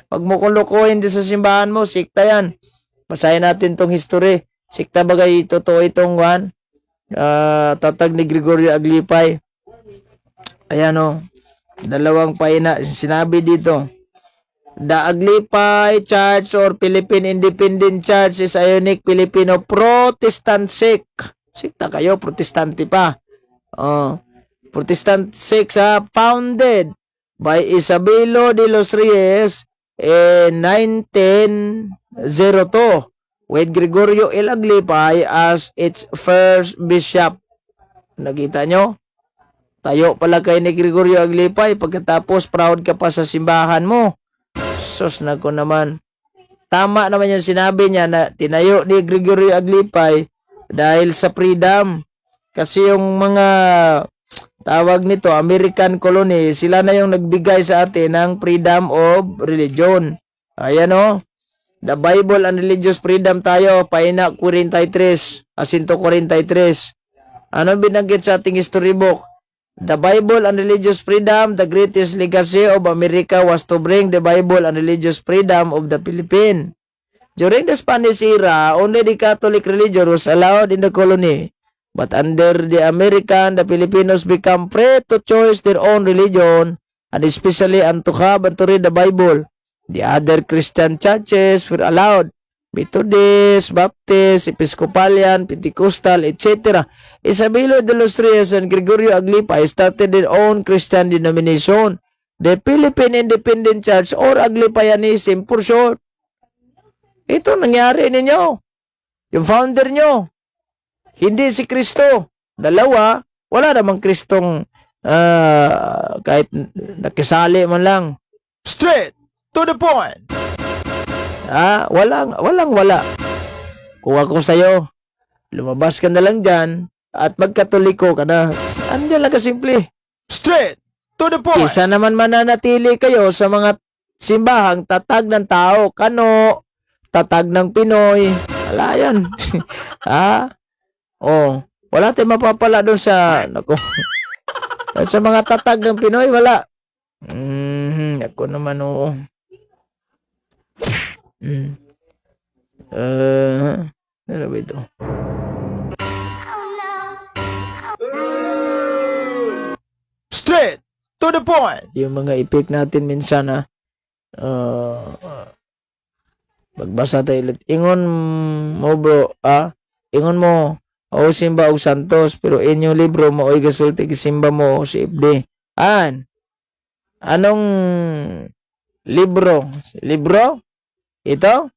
Pag mo kulukuhin din sa simbahan mo, sikta yan. Basahin natin tong history. Sikta bagay totoo itong tatag ni Gregorio Aglipay. Ayan dalawang paina. Sinabi dito, the Aglipay Church or Philippine Independent Church is a unique Filipino Protestant sect. Sikta kayo, protestante pa. Protestant sect founded by Isabelo de los Reyes in 1902 with Gregorio L. Aglipay as its first bishop. Nakita nyo? Tayo pala kay ni Gregorio Aglipay, pagkatapos proud ka pa sa simbahan mo. Sos na ko naman. Tama naman yung sinabi niya na tinayo ni Gregorio Aglipay dahil sa freedom. Kasi yung mga tawag nito, American colony, sila na yung nagbigay sa atin ng freedom of religion. Ayan the Bible and religious freedom tayo, paina 43, asinto 43. Ano binanggit sa ating history book? The Bible and religious freedom, the greatest legacy of America was to bring the Bible and religious freedom of the Philippines. During the Spanish era, only the Catholic religion was allowed in the colony. But under the American, the Filipinos become free to choose their own religion, and especially and to have and to read the Bible. The other Christian churches were allowed. Methodist, Baptist, Episcopalian, Pentecostal, etc. Isabelo de los Reyes and Gregorio Aglipa started their own Christian denomination, the Philippine Independent Church or Aglipayanism for short. Ito nangyari ninyo. Yung founder nyo, hindi si Kristo. Dalawa, wala namang Kristong kahit nakisali man lang. Straight to the point. Wala. Kung ako sa'yo, lumabas ka na lang dyan at magkatoliko ka na. Andiyan lang kasimple. Straight to the point. Kisa naman mananatili kayo sa mga simbahang tatag ng tao, kano, tatag ng Pinoy. Wala yan. Wala tayong mapapala doon sa, sa mga tatag ng Pinoy, wala. Ako naman, oo. Ano ba ito? Straight to the point. Yung mga ipik natin minsan magbasa tayo ulit. Ingon mo bro, ingon mo, simba og Santos, pero inyong libro mo oy gasulti simba mo si FD. Anong libro? Ito?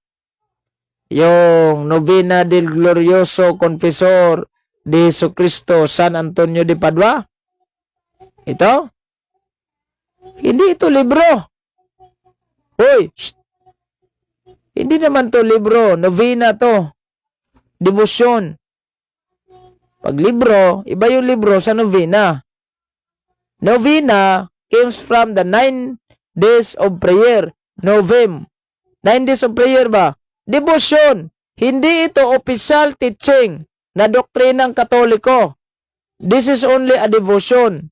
Yung Novena del Glorioso Confesor de Jesucristo San Antonio de Padua? Ito? Hindi ito libro. Hoy! Hindi naman to libro. Novena to. Devotion. Pag libro, iba yung libro sa novena. Novena comes from the 9 days of prayer. 9 days of prayer ba? Devotion. Hindi ito official teaching na doktrinang Katoliko. This is only a devotion,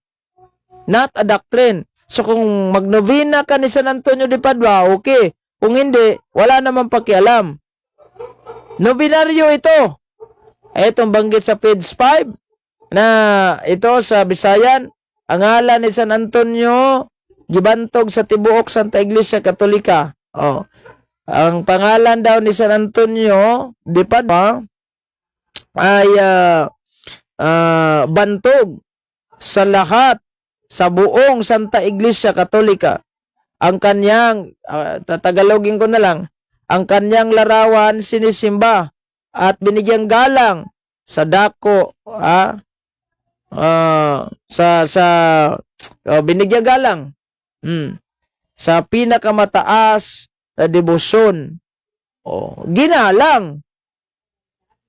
not a doctrine. So kung magnovena ka ni San Antonio de Padua, okay. Kung hindi, wala namang pakialam. Novenaryo ito. Itong banggit sa page 5 na ito sa Bisayan, ang ngalan ni San Antonio gibantog sa tibuok Santa Iglesia Katolika. Ang pangalan daw ni San Antonio de Padua ay bantog sa lahat sa buong Santa Iglesia Katolika. Ang kanyang, tatagalogin ko na lang, ang kanyang larawan sinisimba at binigyang galang sa dako, binigyang galang sa pinakamataas na debosyon. Ginalang.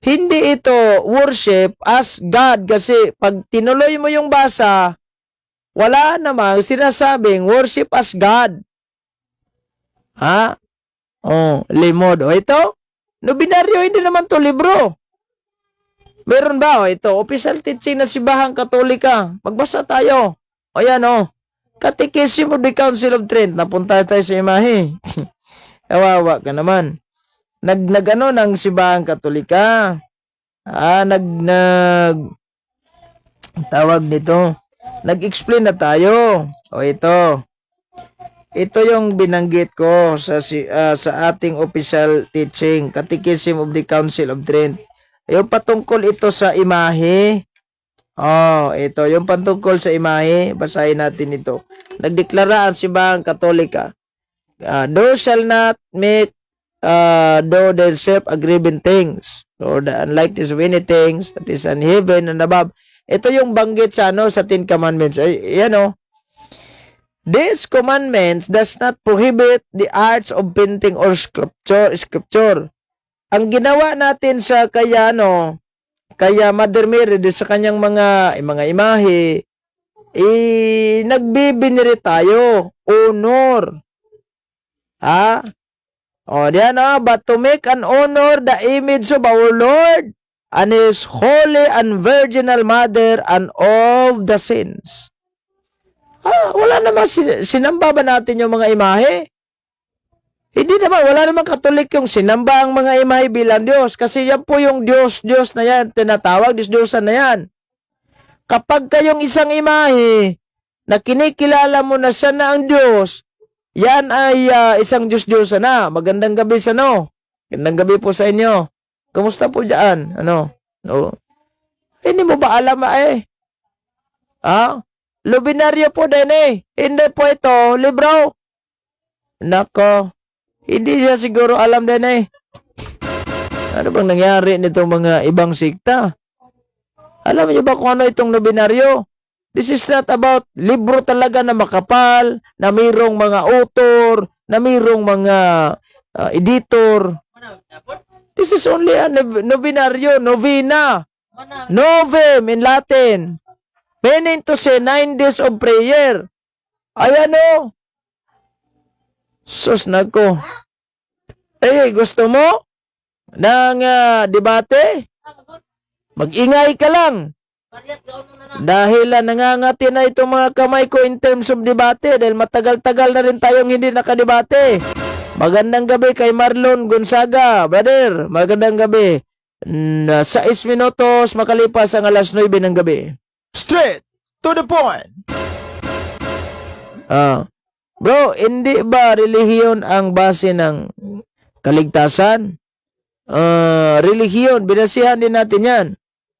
Hindi ito worship as God kasi pag tinuloy mo yung basa, wala namang sinasabing worship as God. Limod. Ito, Novenaryo, hindi naman to libro. Meron ba? Ito, official teaching na Simbahang Katolika. Magbasa tayo. Ayan, Catechism of the Council of Trent. Napunta tayo sa imahe. Kawawa ka naman. Nagano ng Simbahang Katolika. Tawag nito. Nag-explain na tayo. Ito. Ito yung binanggit ko sa ating official teaching, Catechism of the Council of Trent. Yung patungkol ito sa imahe. Ito, yung patungkol sa imahe, basahin natin ito. Nagdeklara ang Simbahang Katolika. Those shall not make do themselves agreeable things, or the unlikeness of any things that is in heaven and above. Ito yung banggit sa sa Ten Commandments. These commandments does not prohibit the arts of painting or sculpture. Ang ginawa natin sa kaya Mother Mary sa kanyang mga imahe, nagbibiniri tayo, honor. But to make and honor the image of our Lord and His holy and virginal mother and of the saints. Wala naman, sinamba ba natin yung mga imahe? Hindi naman, wala naman Katolik yung sinamba ang mga imahe bilang Diyos. Kasi yan po yung Diyos na yan, tinatawag, Diyos-Diyosan na yan. Kapag kayong isang imahe, na kinikilala mo na siya na ang Diyos, yan ay isang Diyos-Diyosan na. Magandang gabi sa Gandang gabi po sa inyo. Kumusta po dyan? Ano? No? Hindi mo ba alam Lubinaryo po din Hindi po ito, libro. Nako. Hindi siya siguro alam din Ano bang nangyari nitong mga ibang sikta? Alam niyo ba kung ano itong nobinaryo? This is not about libro talaga na makapal, na mayroong mga author, na mayroong mga editor. This is only a nobinaryo, novena. Novem in Latin. Meaning to say 9 days of prayer. Ayan Sus nako. Gusto mo ng debate? Mag-ingay ka lang. Dahil nangangati na itong mga kamay ko in terms of debate dahil matagal-tagal na rin tayong hindi nakadebate. Magandang gabi kay Marlon Gonzaga, brother. Magandang gabi. 6 minutos makalipas ang alas 9 ng gabi. Straight to the point. Bro, hindi ba relihiyon ang base ng kaligtasan? Relihiyon, binasihan din natin yan.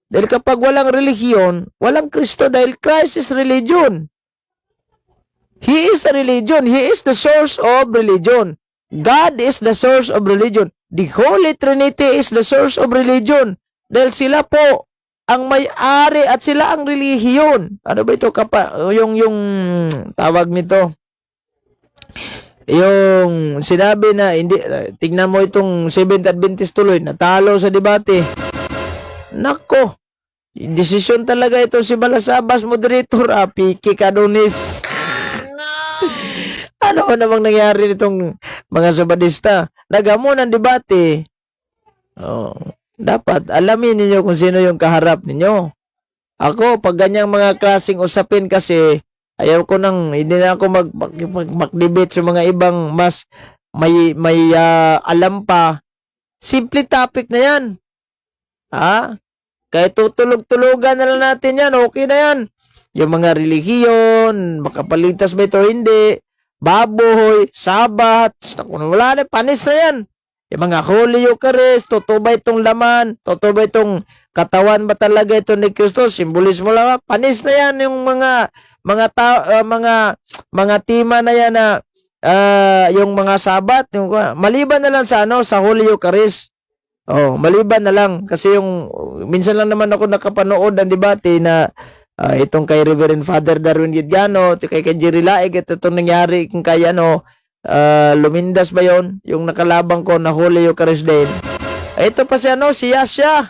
Dahil kapag walang relihiyon, walang Kristo dahil Christ is religion. He is a religion. He is the source of religion. God is the source of religion. The Holy Trinity is the source of religion. Dahil sila po ang may-ari at sila ang relihiyon. Ano ba ito yung tawag nito? Yung sinabi na hindi, tignan mo itong Seventh Adventist tuloy, natalo sa debate. Nako, desisyon talaga ito si Balasabas, moderator, piki kadunis. Ano namang nangyari nitong mga sabadista? Nagamo ng debate. Dapat alamin ninyo kung sino yung kaharap ninyo. Ako, pag ganyang mga klaseng usapin kasi, ayaw ko hindi na ako mag-debate sa mga ibang mas may alam pa. Simple topic na yan. Kahit tutulog-tulugan na lang natin yan, okay na yan. Yung mga relihiyon, makapalitas ba ito hindi, baboy, sabat, wala na, panis na yan. Yung mga Holy Eucharist, totoo ba itong laman, totoo ba itong katawan ba talaga ito ni Kristo, simbolismo lang, panis na yan yung mga tema na yan na yung mga sabat, maliban na lang sa sa Holy Eucharist. Maliban na lang kasi yung minsan lang naman ako nakapanood ng debate na itong kay Reverend Father Darwin Gidgano, kay Jerry Laig, itong nangyari kung kay Lumindas ba yon, yung nakalabang ko na Holy Eucharist din. Ito pa si Yasha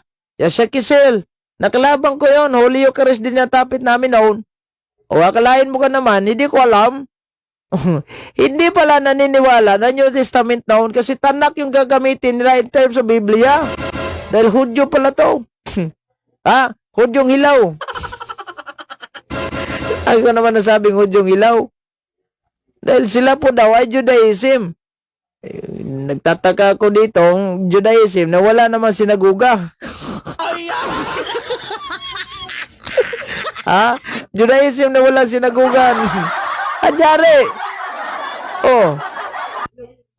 Kisil, nakalabang ko yon, Holy Eucharist din natapit namin noon. Akalain mo ka naman, hindi ko alam. Hindi pala naniniwala na New Testament noon kasi tanak yung gagamitin nila in terms of Biblia. Dahil Hudyo pala to. Hudyong hilaw. Ay ko naman nasabing Hudyong hilaw. Dahil sila po daw ay Judaism. Nagtataka ako dito, Judaism na wala naman sinaguga. Judaism na wala sinagugan. Adyari.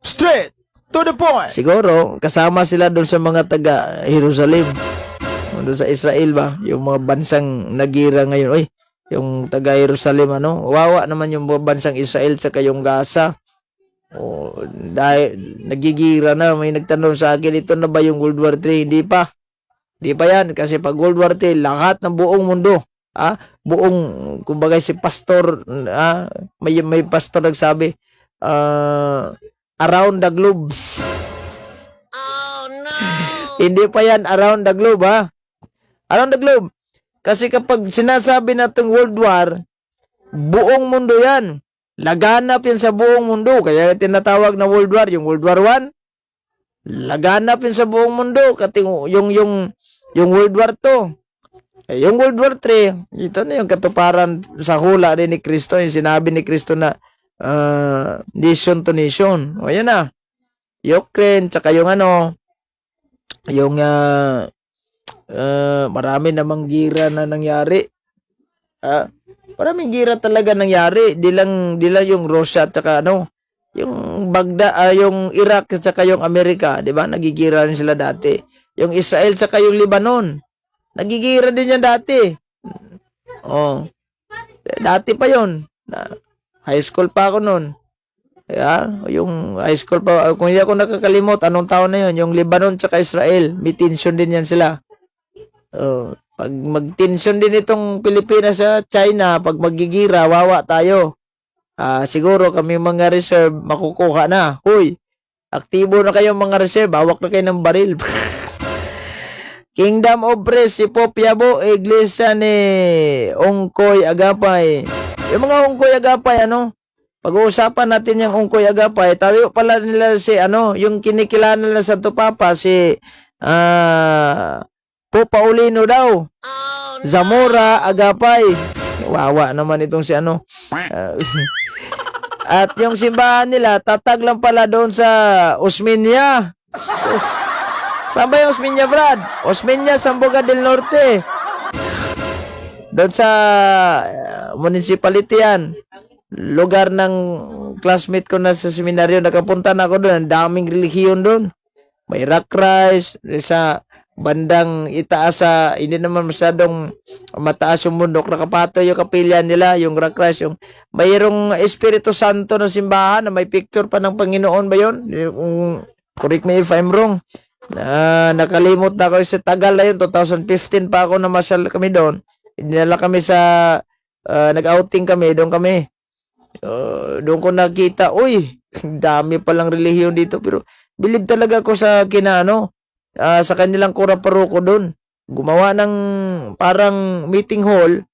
Straight to the point. Siguro, kasama sila doon sa mga taga Jerusalem. Doon sa Israel ba? Yung mga bansang nagira ngayon. Yung taga Jerusalem, wawa naman yung mga bansang Israel sa kayong Gaza. Dahil nagigira na, may nagtanong sa akin, ito na ba yung World War III? Hindi pa yan, kasi pag World War III, lahat ng buong mundo, buong, kumbaga si pastor, may pastor nagsabi, around the globe. Oh no! Hindi pa yan around the globe, around the globe. Kasi kapag sinasabi natin World War, buong mundo yan. Laganap yan sa buong mundo. Kaya tinatawag na World War, yung World War I, laganap yan sa buong mundo. Kasi yung World War II. Yung World War III, ito na yung katuparan sa hula din ni Kristo. Yung sinabi ni Kristo na nation to nation. Yan na. Ukraine, tsaka yung marami namang gira na nangyari. Maraming gira talaga nangyari. Di lang yung Russia at saka Yung yung Iraq at saka yung Amerika, 'di ba? Nagigira rin sila dati. Yung Israel at saka yung Lebanon, nagigira din yan dati. Oh. Dati pa 'yon. High school pa ako noon. Kaya, yung high school pa, kung hindi ako nakakalimot, anong taon na 'yon? Yung Lebanon at saka Israel, may tension din yan sila. Pag mag-tension din itong Pilipinas sa China, pag magigira, wawa tayo. Siguro kami mga reserve makukuha na. Huy, aktibo na kayo mga reserve, hawak na kayo ng baril. Kingdom of Praise, si Popiabo, Iglesia ni Ongkoy Agapay. Yung mga Ongkoy Agapay, pag-uusapan natin yung Ongkoy Agapay, tayo pala nila si, yung kinikilala nila sa Tupapa, si, Paulino daw. Oh, no. Zamora Agapay. Wawa naman itong si At yung simbahan nila, tatag lang pala doon sa Osmeña. Saan ba yung Osmeña, Brad? Osmeña, Sambuca del Norte. Doon sa municipality yan. Lugar ng classmate ko na sa seminaryo. Nakapunta na ako doon. Ang daming relihiyon doon. May rock rise. Sa bandang itaas hindi naman masyadong mataas yung bundok, nakapato yung kapilya nila, yung rock rise, yung mayroong Espiritu Santo na simbahan na may picture pa ng Panginoon ba yun? Correct me if I'm wrong. Nakalimot na ako sa tagal na yun, 2015 pa ako na masyal kami doon. Dinala kami sa nag-outing kami, doon kami. Doon ko nakita, uy, dami palang relihiyon dito, pero believe talaga ako sa sa kanilang kura paruko doon. Gumawa ng parang meeting hall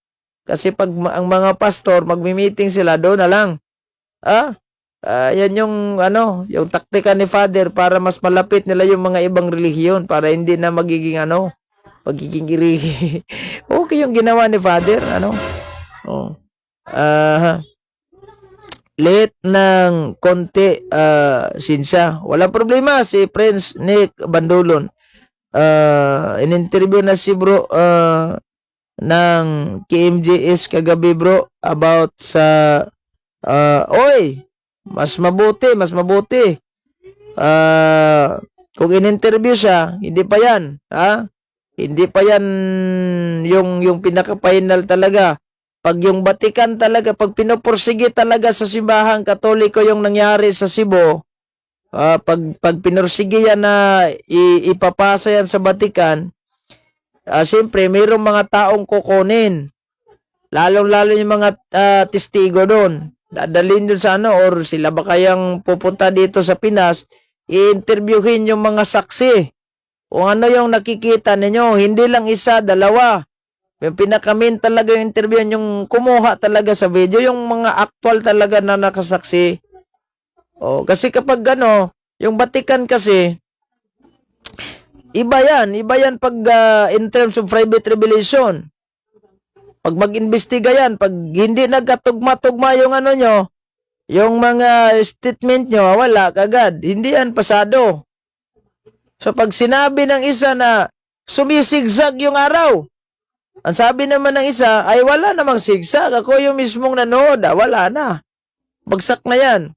kasi pag ang mga pastor magmi-meeting sila doon na lang. Yan yung yung taktika ni Father para mas malapit nila yung mga ibang relihiyon para hindi na magiging magiging okay yung ginawa ni Father, late ng konti, sinsya. Walang problema si Prince Nick Bandulon. In-interview na si bro ng KMJS kagabi bro about sa mas mabuti. Kung in-interview siya, hindi pa yan. Hindi pa yan yung pinaka-final talaga. Pag yung Vatican talaga, pag pinupursige talaga sa simbahang Katoliko yung nangyari sa Cebu, pag pinursige yan na ipapasa yan sa Vatican, siyempre mayroong mga taong kukunin. Lalong-lalo yung mga testigo doon. Dadalhin doon sa or sila ba kayang pupunta dito sa Pinas, i-interviewin yung mga saksi. Kung ano yung nakikita ninyo, hindi lang isa, dalawa. Yung pinakamin talaga yung interview, yung kumuha talaga sa video, yung mga actual talaga na nakasaksi. Kasi kapag yung Vatican kasi, iba yan pag in terms of private revelation. Pag mag-imbestiga yan, pag hindi nagkatugma-tugma yung nyo, yung mga statement nyo, wala kagad. Hindi yan pasado. So pag sinabi ng isa na sumisigsag yung araw, ang sabi naman ng isa, ay wala namang sigsag. Ako yung mismong nanood, wala na. Bagsak na yan.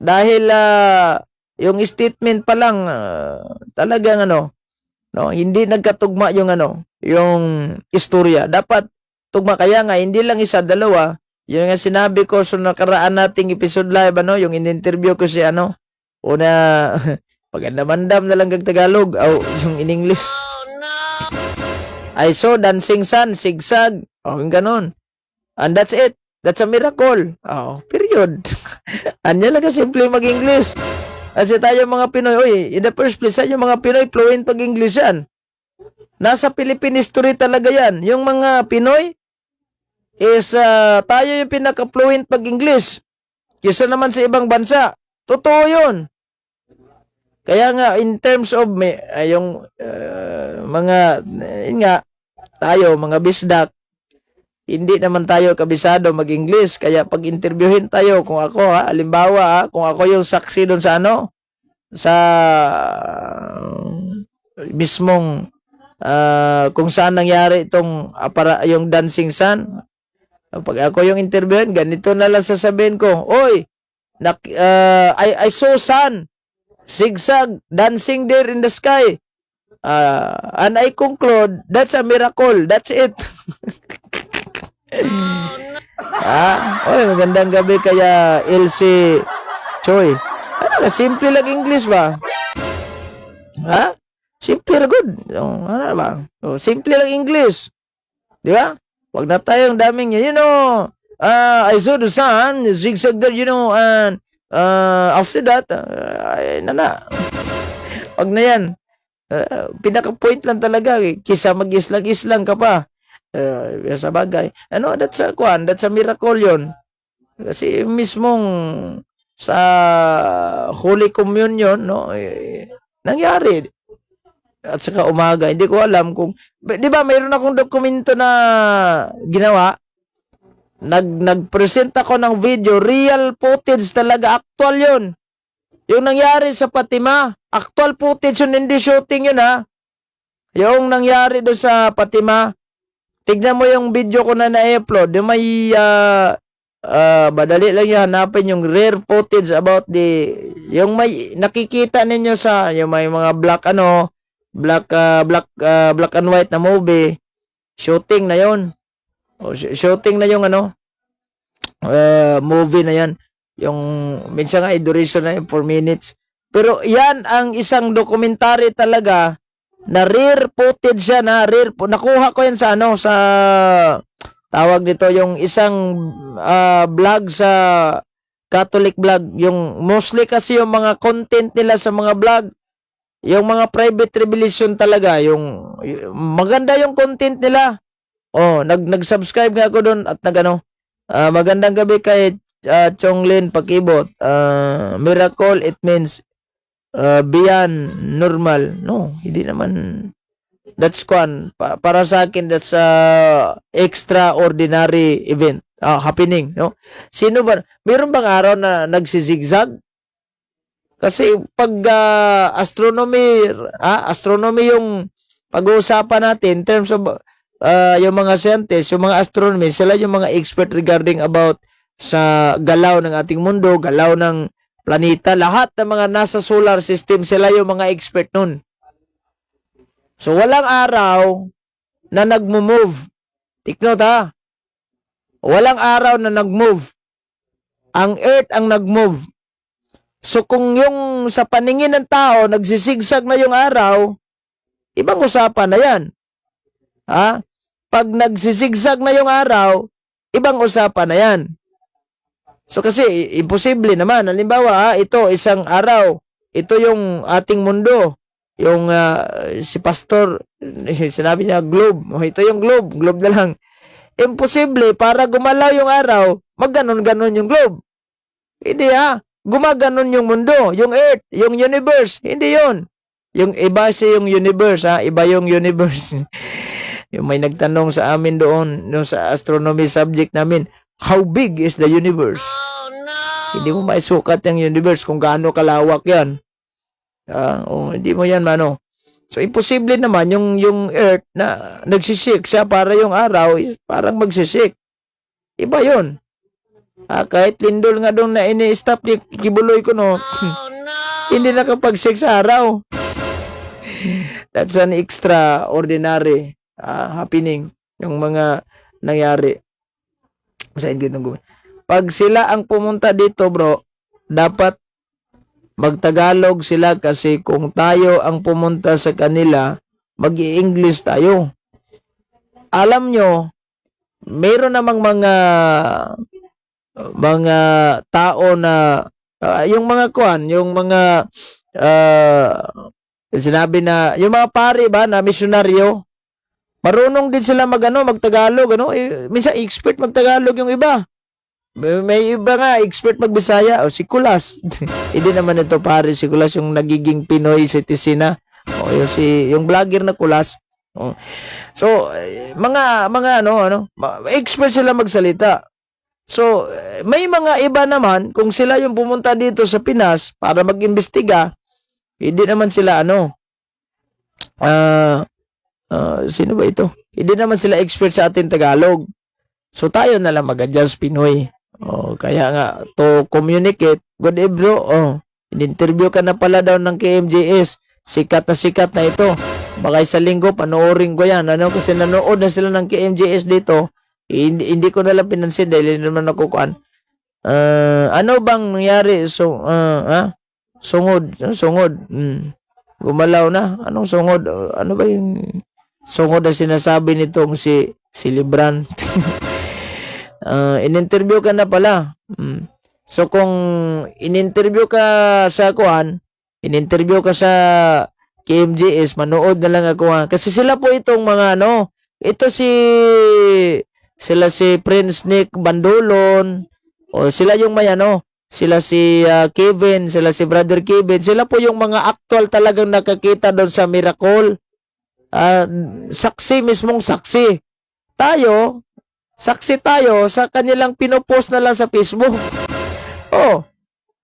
Dahil yung statement pa lang, talagang hindi nagkatugma yung yung istorya. Dapat tugma, kaya nga, hindi lang isa, dalawa. Yung nga sinabi ko sa nakaraan nating episode live, yung in-interview ko si una, pagandamandam na lang kag Tagalog, yung in English. I saw dancing sun, sigsag. Yung ganon. And that's it. That's a miracle. Period. Anya lang simple mag-English. Kasi tayo mga Pinoy, in the first place, tayo mga Pinoy, fluent pag-English yan. Nasa Philippine history talaga yan. Yung mga Pinoy, is tayo yung pinaka-fluent pag-English. Kisa naman sa ibang bansa. Totoo yun. Kaya nga, in terms of yung tayo, mga bisdak, hindi naman tayo kabisado mag-English. Kaya pag interviewin tayo, kung ako, halimbawa, kung ako yung saksi doon sa sa mismong kung saan nangyari itong yung dancing sun, pag ako yung interviewin, ganito na lang sasabihin ko, oy, I saw sun, zigzag, dancing there in the sky. And I conclude, that's a miracle. That's it. Oy, magandang gabi kaya Elsie Choi. Ano ka, simple lang English ba? Ha? Simple ra good. Ano ba? Simple lang English. Di ba? Wag na tayong daming, I saw the sun, zigzag there, and after that, wag na yan. Pinaka-point lang talaga, kisa mag-islang-islang ka pa. Sa bagay. That's a miracle yun. Kasi mismong sa Holy Communion, no, nangyari. At saka umaga, hindi ko alam kung, di ba, mayroon akong dokumento na ginawa. Nag-present ako ng video, real footage talaga, actual yun. Yung nangyari sa Fatima, actual footage yun, hindi shooting yun ha. Yung nangyari doon sa Fatima, tignan mo yung video ko na na-upload, yung may, madali lang yung hanapin yung rare footage about yung may nakikita ninyo sa, yung may mga black and white na movie, shooting na yun. Shooting na yung movie na yan. Yung, minsan nga, duration na yung 4 minutes. Pero yan ang isang documentary talaga na rare footage siya na nakuha ko yan sa sa tawag dito yung isang vlog sa Catholic vlog, yung mostly kasi yung mga content nila sa mga vlog, yung mga private revelation talaga, yung maganda yung content nila. Nag-subscribe nga ako doon at magandang gabi kay Chonglin Pakibot. Miracle, it means beyond normal. No, hindi naman. That's para sa akin, that's extraordinary event, happening, no? Sino ba, mayroon bang araw na nagsizigzag? Kasi pag astronomy yung pag-uusapan natin in terms of yung mga scientists, yung mga astronomy, sila yung mga expert regarding about sa galaw ng ating mundo, galaw ng planeta, lahat ng mga nasa solar system, sila yung mga expert nun. So, walang araw na nag-move. Take note ha. Walang araw na nag-move. Ang Earth ang nag-move. So, kung yung sa paningin ng tao, nagsisigsag na yung araw, ibang usapan na yan. Ha? Pag nagsisigsag na yung araw, ibang usapan na yan. So, kasi, imposible naman. Halimbawa, ito, isang araw. Ito yung ating mundo. Yung si pastor, sinabi niya globe. Ito yung globe na lang. Imposible para gumalaw yung araw, magganon-ganon yung globe. Hindi gumaganon yung mundo, yung earth, yung universe. Hindi yun. Yung iba yung universe iba yung universe. Yung may nagtanong sa amin doon, sa astronomy subject namin, how big is the universe? Oh, no! Hindi mo maisukat yung universe kung gaano kalawak yan. Hindi mo yan So, imposible naman yung earth na nagsisik siya para yung araw, parang magsisik. Iba yun. Kahit lindol nga doon na ini-stop ni Kibuloy ko, no? Oh, no! Hindi nakapagsik sa araw. That's an extraordinary happening yung mga nangyari. Pag sila ang pumunta dito, bro, dapat magtagalog sila kasi kung tayo ang pumunta sa kanila, mag-i-English tayo. Alam nyo, mayroon namang mga tao na yung mga sinabi na yung mga pari ba na misyonaryo, marunong din sila magtagalog, minsan expert magtagalog yung iba. May iba nga, expert magbisaya. Si Kulas. Hindi naman ito pare, si Kulas yung nagiging Pinoy citizen na. Yung vlogger na Kulas. So, mga expert sila magsalita. So, may mga iba naman, kung sila yung pumunta dito sa Pinas para mag-imbestiga, hindi naman sila sino ba ito? Hindi naman sila expert sa ating Tagalog. So, tayo na lang mag-adjust Pinoy. Oh, kaya nga, to communicate, good day bro, in-interview ka na pala daw ng KMJS. Sikat na ito. Baka sa linggo, panoorin ko yan. Ano, kasi nanood na sila ng KMJS dito. Hindi ko nalang pinansin dahil hindi naman nakukuhan. Ano bang nangyari? Sungod. Gumalaw na. Anong sungod? Ano ba yung sungod na sinasabi nitong si Libran? In-interview ka na pala. So kung in-interview ka sa kuan, in-interview ka sa KMJS, manood na lang ako ha. Kasi sila po itong mga ito sila si Prince Nick Bandolon, o sila yung may sila si Kevin, sila si Brother Kevin, sila po yung mga actual talagang nakakita doon sa miracle. Saksi, mismong saksi. Saksi tayo sa kanilang pinopost na lang sa Facebook.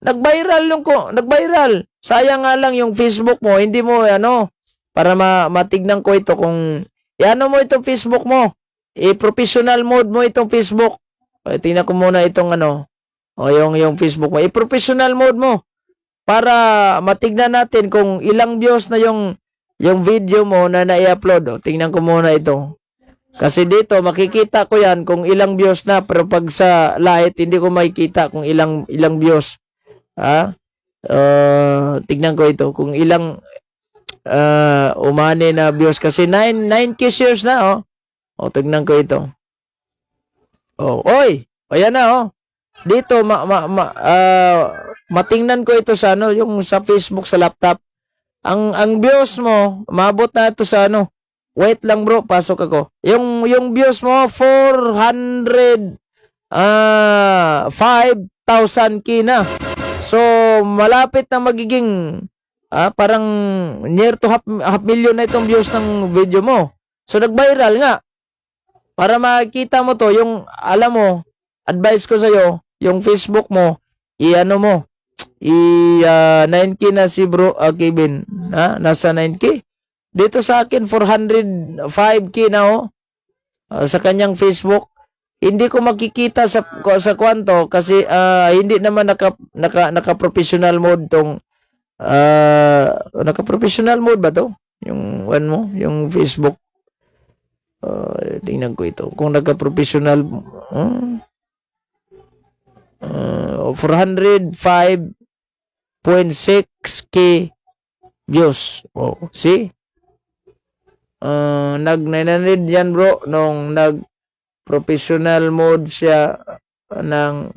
Nag-viral. Sayang nga lang yung Facebook mo, hindi mo para matignan ko ito kung mo itong Facebook mo. I-professional mode mo itong Facebook. Tingnan ko muna itong yung Facebook mo. I-professional mode mo para matignan natin kung ilang views na yung video mo na na-i-upload. Tingnan ko muna ito. Kasi dito makikita ko yan kung ilang views na, pero pag sa light hindi ko makikita kung ilang views. Tignan ko ito kung ilang umani na views kasi 9k shares na tignan ko ito. Ayan na dito matingnan ko ito sa yung sa Facebook sa laptop. Ang views mo maabot na ito sa wait lang bro, pasok ako. Yung views mo 5,000k na. So malapit na magiging parang near to half million na itong views ng video mo. So nag-viral nga. Para makita mo to, yung alam mo, advice ko sa'yo, yung Facebook mo, 9k na si bro Kevin. Nasa 9k. Dito sa akin 405k na sa kanyang Facebook. Hindi ko makikita sa kwanto kasi hindi naman naka-professional mode tong naka-professional mode ba to? Yung yung Facebook. Tingnan ko ito. Kung naka-professional 405.6k views. See? Nag-900 yan bro nung nag-professional mode siya ng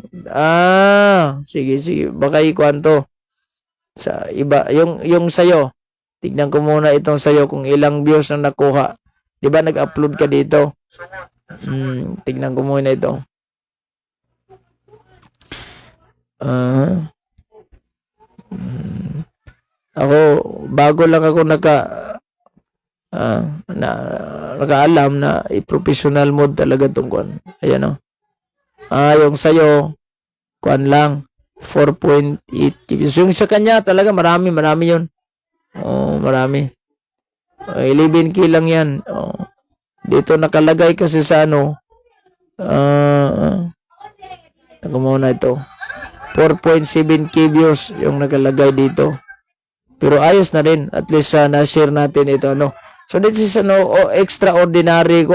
sige baka ikwanto sa iba yung sayo. Tignan ko muna itong sayo kung ilang views ang nakuha. 'Di ba nag-upload ka dito? Tignan ko muna ito. Ako bago lang ako nakaalam na i-professional mode talaga tong kuan. Ayan yung sayo kuan lang 4.8 views. Yung sa kanya talaga marami yun. Marami. 11k lang yan. Dito nakalagay kasi sa muna ito 4.7k views yung nakalagay dito. Pero ayos na rin. At least na-share natin ito. So this is extraordinary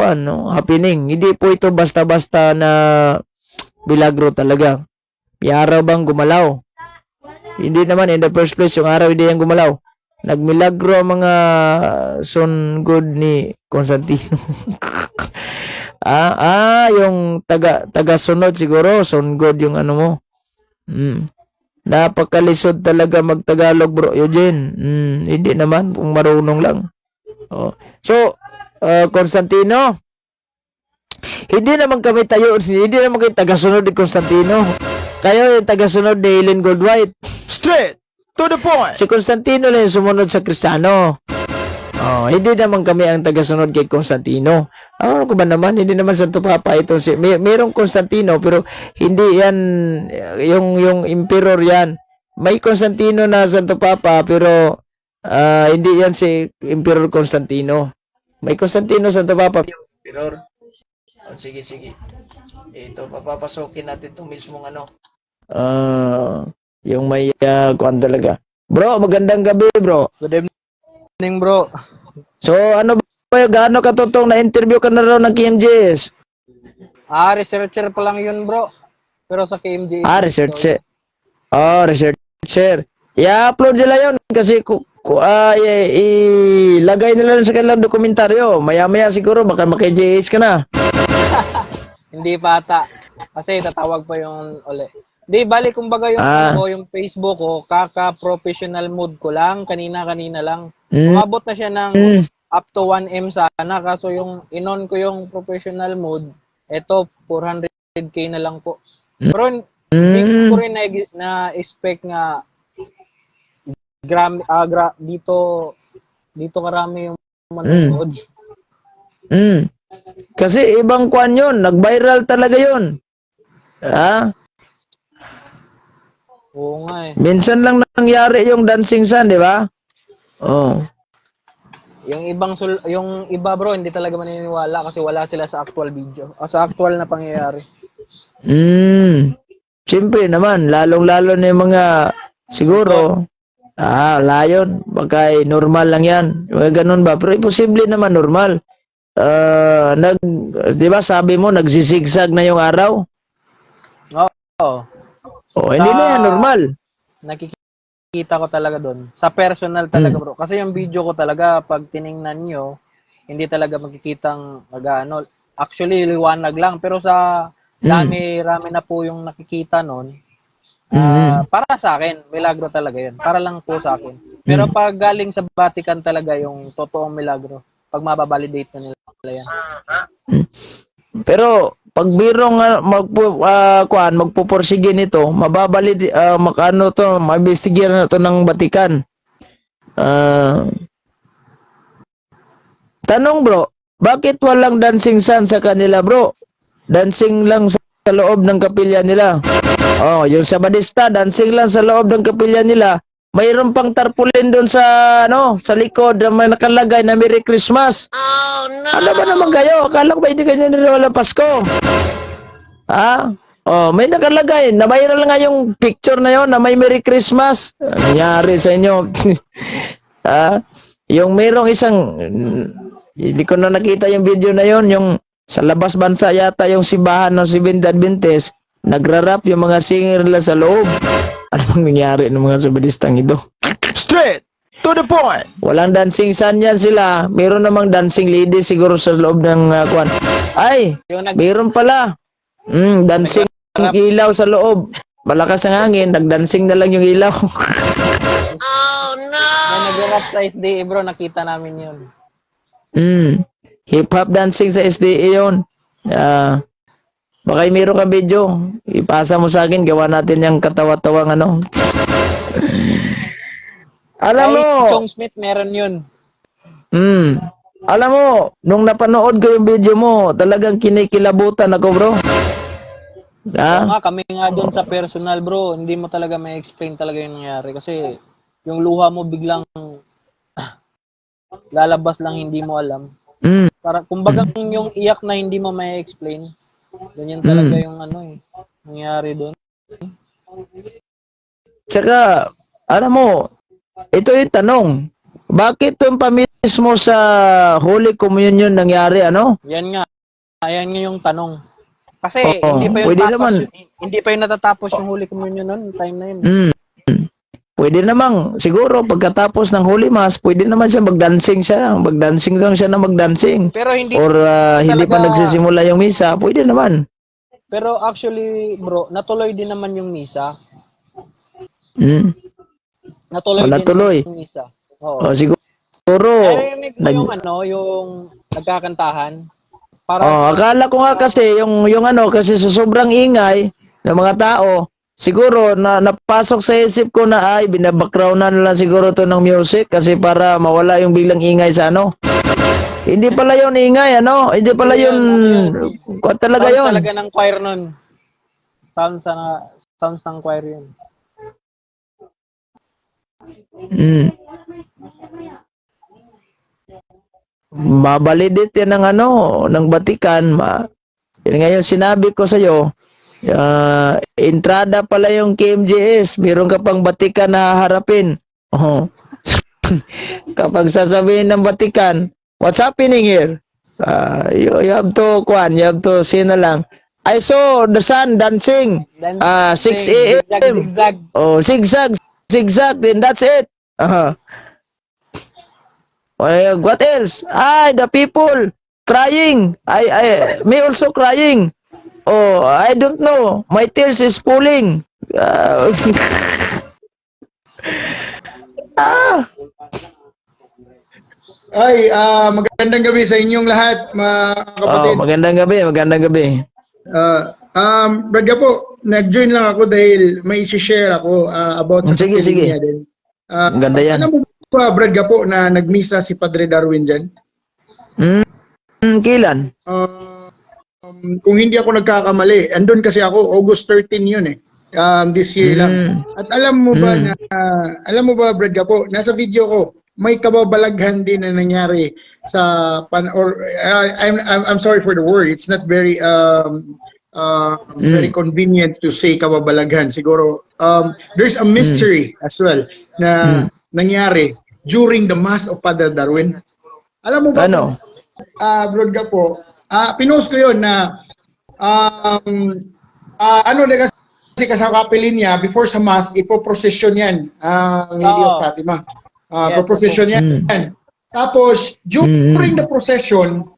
happening. Hindi po ito basta-basta na milagro talaga. May araw bang gumalaw? Hindi naman. In the first place, yung araw hindi yan gumalaw. Nagmilagro ang mga son good ni Constantino. Yung taga-sunod siguro. Son good yung mo. Napakalisod talaga magtagalog bro Eugene. Hindi naman kung marunong lang. So Constantino, hindi naman kami hindi naman kayo taga-sunod ni Constantino. Kayo yung taga-sunod ni Helen Goldwhite. Straight to the point. Si Constantino lang yung sumunod sa Kristiyano. Hindi naman kami ang taga-sunod kay Constantino. Ano ko ba naman? Hindi naman Santo Papa ito. Merong Constantino pero hindi yan yung emperor yan. May Constantino na Santo Papa pero hindi yan si Emperor Constantino. May Constantino Santo Papa. Emperor. Sige, sige. Ito, papapasukin natin itong mismong ano. Yung may kuan talaga. Bro, magandang gabi, bro. Good evening, bro. So, ano ba yung gaano katotong na interview ka na raw ng KMJS? Researcher pa lang yun, bro. Pero sa KMJ. Researcher. Researcher. I-upload nila yun kasi ilagay nila sa kanilang dokumentaryo. Maya-maya siguro baka maki-JH ka na. Hindi pa ata. Kasi tatawag pa yung uli. Di, bali, kumbaga yung, yung Facebook ko, kaka-professional mode ko lang. Kanina-kanina lang. Umabot na siya ng up to 1M sana. Kaso yung inon ko yung professional mode, eto, 400k na lang po. Pero hindi ko rin na-expect nga dito karami yung manonood. Kasi ibang kwan yun, nag-viral talaga yun. Oo nga eh. Minsan lang nangyari yung dancing sun, di ba? Oh. Yung iba bro, hindi talaga maniniwala kasi wala sila sa actual video. O sa actual na pangyayari. Siyempre naman, lalong-lalo na yung mga siguro, layon, baka normal lang yan. Ganun ba? Pero imposible naman normal. Di ba sabi mo, nagsisigsag na yung araw? Oo. Hindi na yan normal. Nakikita ko talaga doon. Sa personal talaga bro. Kasi yung video ko talaga, pag tiningnan nyo, hindi talaga makikitang ano. Actually, liwanag lang. Pero sa rami na po yung nakikita nun. Para sa akin, milagro talaga yun. Para lang po sa akin. Pero pag galing sa Vatican talaga yung totoong milagro. Pag mababalidate na nila yan. Pero pag birong magpupursige nito, mababalid maimbestigahan na to ng Vatican. Tanong bro, bakit walang dancing sun sa kanila bro? Dancing lang sa loob ng kapilya nila. Yung Sabadista, dancing lang sa loob ng kapilya nila. Mayroon pang tarpaulin doon sa sa likod na may nakalagay na Merry Christmas. Oh, no! Ano ba naman kayo? Akala ko ba hindi kayo naniwala Pasko? May nakalagay. Na-viral nga yung picture na yon na may Merry Christmas. Nangyari sa inyo. Yung mayroong isang, hindi ko na nakita yung video na yon, yung sa labas bansa yata yung simbahan ng Seventh Adventist, nagrarap yung mga singer nila sa loob. Ano bang nangyari ng mga Sabadistang ito? Straight to the point. Walang dancing sun yan sila. Meron namang dancing lady siguro sa loob ng kwan. Ay, meron pala. Dancing ilaw sa loob. Malakas ang hangin, nagdancing na lang yung ilaw. Oh, no! May nag-rap sa SDA bro, nakita namin yun. Hip-hop dancing sa SDA yun. Baka meron kang video. Ipasa mo sa akin, gawa natin yung katawa-tawang ano. Alam mo, Chong Smith meron yun. alam mo, nung napanood ko yung video mo, talagang kinikilabutan ako bro. Oo nga, kami nga doon sa personal bro, hindi mo talaga may explain talaga yung nangyari. Kasi yung luha mo biglang lalabas lang, hindi mo alam. Para kumbaga yung iyak na hindi mo may explain. Ganyan talaga yung nangyari doon. Tsaka, alam mo, ito yung tanong. Bakit yung pamismo sa Holy Communion nangyari, ano? Yan nga. Ayan nga yung tanong. Kasi hindi pa yung natatapos yung Holy Communion noon, time na yun. Pwede namang, siguro, pagkatapos ng Holy Mass, pwede naman siya magdancing siya. Magdancing lang siya na magdancing. Pero hindi Or hindi pa nagsisimula yung misa, pwede naman. Pero actually, bro, natuloy din naman yung misa. Natuloy din yung misa. Oo. Siguro. Yung nagkakantahan. Akala ko nga kasi kasi sa sobrang ingay ng mga tao, siguro napasok sa isip ko na ay binabackgroundan na lang siguro to ng music kasi para mawala yung biglang ingay sa Hindi pala yun ingay, Hindi pala yun, talaga sound yun. Talaga ng choir nun. Sounds ng choir yun. Mabalidit yan ng ng Vatican, Yun ngayon, sinabi ko sa'yo, entrada pala yung KMJS. Meron ka pang batikan na harapin. Oh. Kapag sasabihin ng batikan, what's happening here? You have to, you have to say na lang, I saw the sun dancing. 6 Zigzag, a.m. zigzag. Oh, zigzag, then that's it. What else? The people crying. Me also crying. Oh, I don't know. My tears is pooling. Magandang gabi sa inyong lahat, mga kapatid. Magandang gabi. Brad po, nag-join lang ako dahil may i-share ako about sa Sige. Pilipinas din. Maganda yan. Alam mo ba, Brad po, na nagmisa si Padre Darwin dyan? Kailan? Kung hindi ako nagkakamali, andun kasi ako, August 13 yun eh. This year lang. At alam mo ba, Brad po, nasa video ko, may kababalaghan din na nangyari sa I'm sorry for the word. It's not very very convenient to say kababalaghan. Siguro there's a mystery as well na nangyari during the Mass of Father Darwin. Alam mo ba? Ano? Brad po, pinost ko 'yon na kasi sa kapilin niya before sa Mass ipoprosesyon 'yan ang Lady of Fatima. Yes, Procession yan. Tapos, during the procession,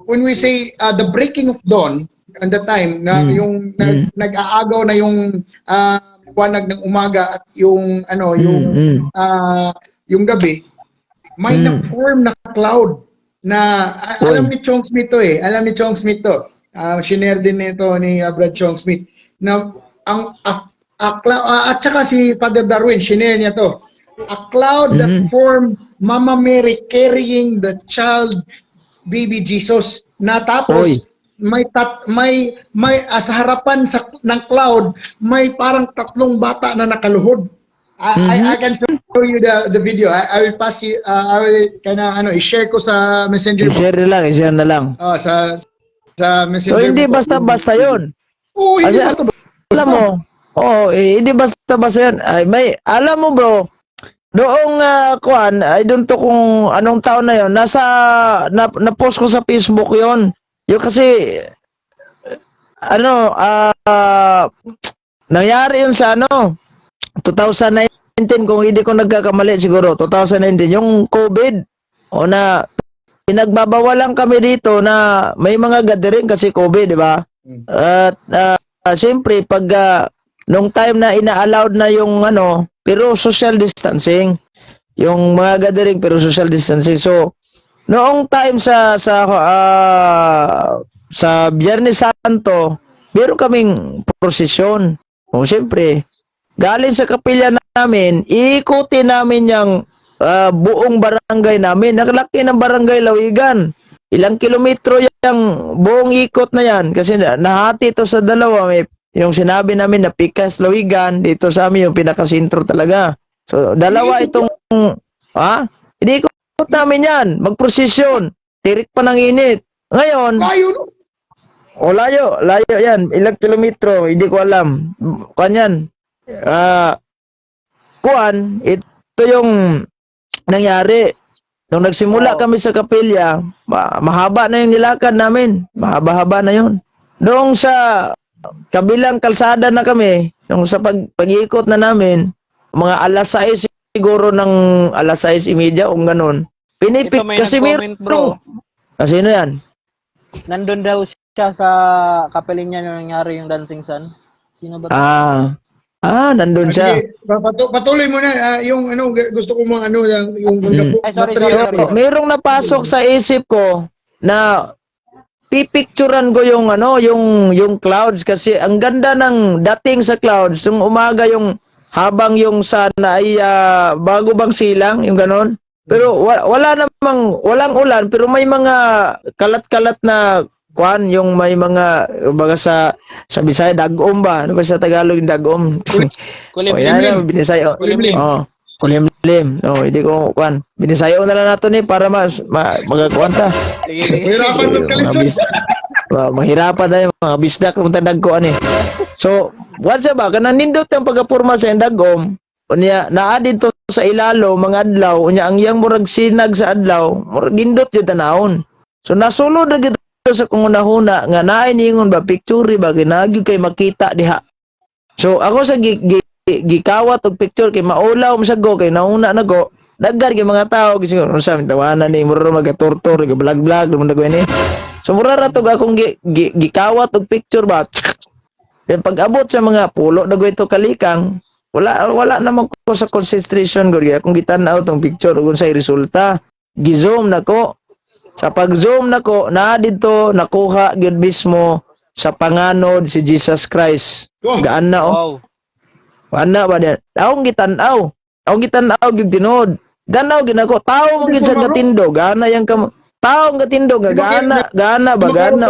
when we say the breaking of dawn, at the time, na yung nag-aagaw na yung liwanag ng umaga at yung yung gabi, may na-form na cloud na alam ni Chong Smith to eh. Alam ni Chong Smith to. Shinare din nito ni Brad Chong Smith na at saka si Father Darwin, shinare niya to. A cloud that formed Mama Mary carrying the child baby Jesus. Na tapos may sa harapan ng cloud may parang tatlong bata na nakaluhod. I can show you the video. I will pass you I will i-share ko sa Messenger. I-share na lang. Sa Messenger. So hindi basta-basta 'yon. Oo, hindi basta-basta. Alam mo, hindi basta-basta 'yan. Alam mo bro, noong I don't know kung anong taon na 'yon, na-post ko sa Facebook 'yon. Yung kasi nangyari 'yun sa 2019 kung hindi ko nagkakamali siguro, 2019 yung COVID. O na pinagbabawalan kami dito na may mga gathering kasi COVID, di ba? At siyempre pag nung time na ina-allowed na yung pero social distancing, yung mga gathering pero social distancing. So noong time sa Biyernes Santo, meron kaming prosesyon. O siyempre, galing sa kapilya namin, iikutin namin yung buong barangay namin. Nakalaki ng barangay Lawigan. Ilang kilometro yung buong ikot na yan. Kasi nahati ito sa dalawa. May yung sinabi namin na Pikas, Lawigan, dito sa amin yung pinakasintro talaga. So, dalawa itong, iniikot namin yan. Magprosesyon. Tirik pa ng init. Ngayon, layo yan. Ilang kilometro, hindi ko alam. Kanyan. Ito yung nangyari. Nung nagsimula kami sa kapilya, mahaba na yung nilakad namin. Mahaba-haba na yun. Noong sa kabilang kalsada na kami, nung sa pag-ikot na namin, mga alas 6 siguro ng alas 6:30 o ganun. Pinipik kasi bro. Sino yan? Nandun daw siya sa kapiling niya nung nangyari yung Dancing Sun. Sino ba? Nandun siya. Patuloy mo na yung gusto ko yung sorry. Mayroong napasok sa isip ko na pipicturan ko yung yung clouds kasi ang ganda ng dating sa clouds yung umaga yung habang yung sun ay bago bang silang yung ganon. Pero walang ulan pero may mga kalat-kalat na yung may mga baga sa Bisaya dagom ba? Ano ba sa Tagalog yung dagom? Kulimlim. Binisayo. Kulimlim. Kulimlim. Hindi ko binisayo na lang nato ni para magakuan ta. Sige. Hirapan mas kalisod. Mahirapan tayo mga bisdak ng tandagko ani. So, what's ba kanang nindot ang pagapurma sa dagom, unya naa dito sa ilalo mga adlaw, unya ang iyang murag sinag sa adlaw, murag gindot jud tanahon. So nasulod na gid sa kungunahuna nga naay ningon ba picture ba ginagyo kay makita diha. So ako sa gikawat og picture kay maulaw masago kay nauna nago daggan kay mga tao kasi unsa tawanan ni mura magatortor vlog-vlog mo nagwe ni. So mura ra to akong gikawat og picture ba. Then pag-abot sa mga pulo dagway to kalikang wala naman ko sa concentration guri akong gitan-aw tong picture ug unsay resulta. Gi-zoom nako. Sa pag-zoom nako na dito nakuha gyud mismo sa panganod si Jesus Christ. Gaan na Wow. Ana ba diyan? Akong gitan-aw. Akong gitan-aw gyud tinuod. Ganaw ginako tao mo gid sa gatindo, gana yang kam tao ang gatindo nga gana ba gana.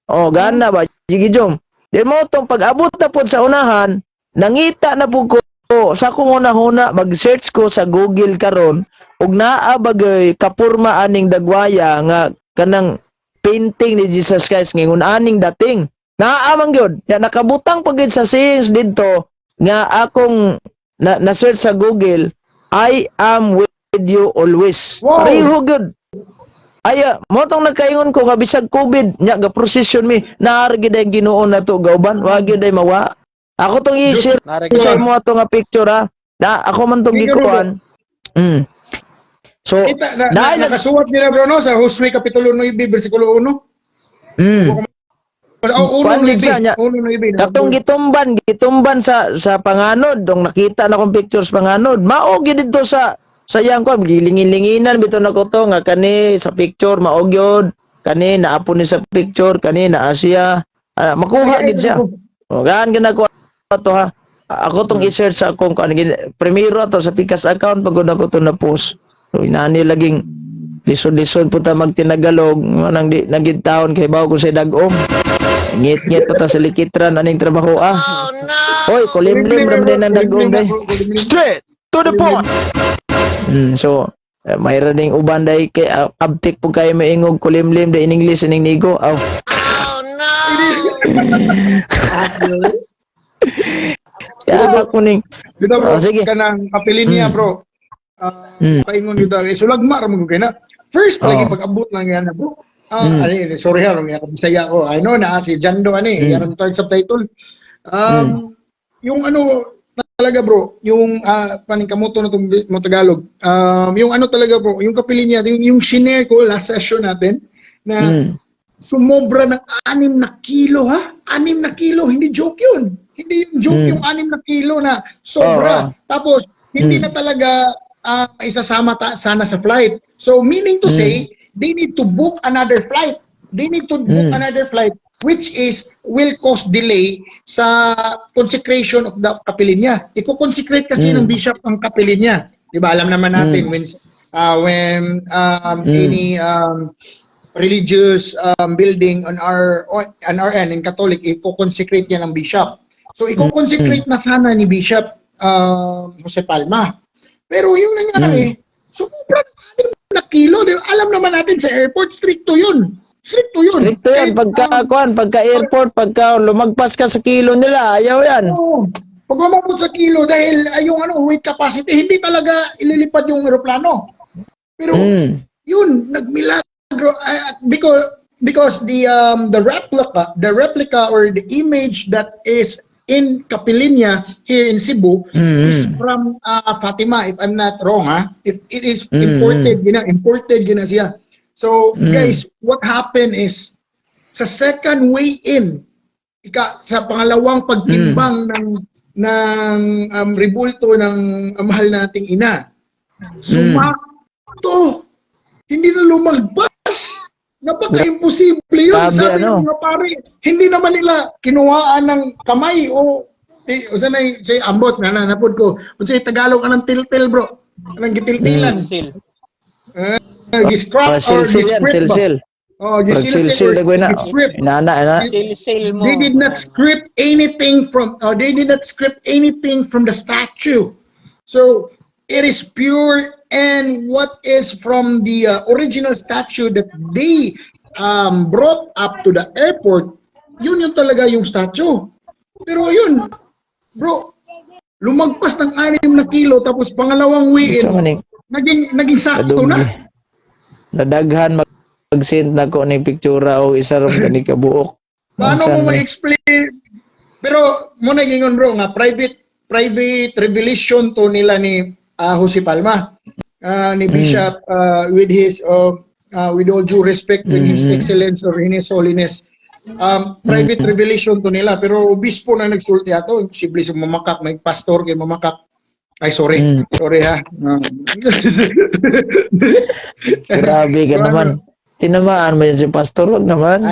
Oh, gana ba sige jom. Di mo tong pag-abot na pod sa unahan, nangita na pud ko sa akong una-una mag-search ko sa Google karon ug naa bagay kapurma aning dagwaya nga kanang painting ni Jesus Christ ngingon aning dating. Naa man gyud, ya nakabutang pagid sa sayings didto nga akong na-search sa Google, I am with you always. Wow. Pareho gyud. Aya, mo tong nagkaingon ko nga bisag COVID, nya ga procession mi, naara gid ang Ginoo na to gauban, wa gyud ay mawa. Ako tong i-share sa mo ato nga picture ha. Na ako man tong gikuan. So, Kita dahil nakasuwat nila bro no sa Josue kapitulo 9 bersikulo 1. Kuan gid siya nya. Katong gitumban sa panganod, dong nakita na kong pictures panganod. Mao gyud dito sa sayang ko gilingin-linginan bitaw nako to nga kani sa picture mao gyud, kani naapon ni sa picture, kani na Asia. Makuha gid siya. O gaan ginako to ha. Ako tong i-search sa akong primero to sa Pikas account pagod ako to na post. So inani laging lisod-lisod po ta magtinagalog nang nagid taon kay bawo ko sa dagom. Ngit-ngit pa ta sa likitran aning trabaho Oh no! Oy, kulimlim ra man ang dagom day. Straight to the point. So mayroon ding uban day kay abtik po kayo maingog kulimlim day in English in nigo. Aw. Oh no! Ya ako ning. Dito bro, sige. kanang kapilin niya bro. Paingon yun dahil. So lagma ramon ko kaya na. First, lagi pag-abot lang yan na bro. Sorry ha, nga kabisaya ko. I know na, si Jando, yan ang third subtitle. Yung ano, talaga bro, yung paningkamoto na itong mo Tagalog, yung ano talaga bro, yung kapilin niya, yung shinare ko last session natin, na sumobra ng 6 na kilo ha? 6 na kilo, hindi joke yun. Hindi yung joke yung 6 na kilo na sobra. Tapos, hindi na talaga isasama sana sa flight. So, meaning to say, they need to book another flight. They need to book another flight, which will cause delay sa consecration of the kapilin niya. Iko-consecrate kasi ng bishop ang kapilin niya. Diba, alam naman natin when any religious building on our end in Catholic, iko-consecrate niya ng bishop. So, iko-consecrate na sana ni Bishop Jose Palma. Pero yung nangyari, sobrang 6 na kilo. Alam naman natin sa airport, stricto yun. Stricto yun. Stricto yan. Pagka airport, pagka lumagpas ka sa kilo nila, ayaw yan. Pag umabot sa kilo, dahil yung weight capacity, hindi talaga ililipad yung aeroplano. Pero yun, nagmilagro. Because the replica or the image that is in Capilinia here in Cebu is from Fatima, if I'm not wrong ha. If it is imported gina siya. So guys, what happened is sa second weigh-in, sa pangalawang pagtimbang ng rebulto ng mahal nating ina, sumakto, hindi na lumagpas. Napaka-imposible yun. Sabi ng mga pare, hindi naman nila kinuhaan ng kamay o sanay say ambot na napod ko. Unsay Tagalog anang tiltil bro. Anang gitiltilan. Giscrap or giscript ba? Oh, gisilsil na. They did not script anything from the statue. So it is pure and what is from the original statue that they brought up to the airport, yun yung talaga yung statue. Pero ayun, bro, lumagpas ng 6 na kilo tapos pangalawang weigh-in, Sa maning naging sakto kadugli. na. Nadaghan mag-send na ko ng pictura o isa ron kani kabuok. Paano Minsan mo may- ma-explain? Pero mo nagingon bro nga private revelation to nila ni Jose Palma, ni Bishop, with his with all due respect with his excellence or his holiness, private revelation to nila, pero obispo na nagsulti ato, imposible sa mamakak, may pastor kay mamakak. Ay sorry, sorry ha. Grabe ka naman. Tinamaan mo yan si pastor, wag naman.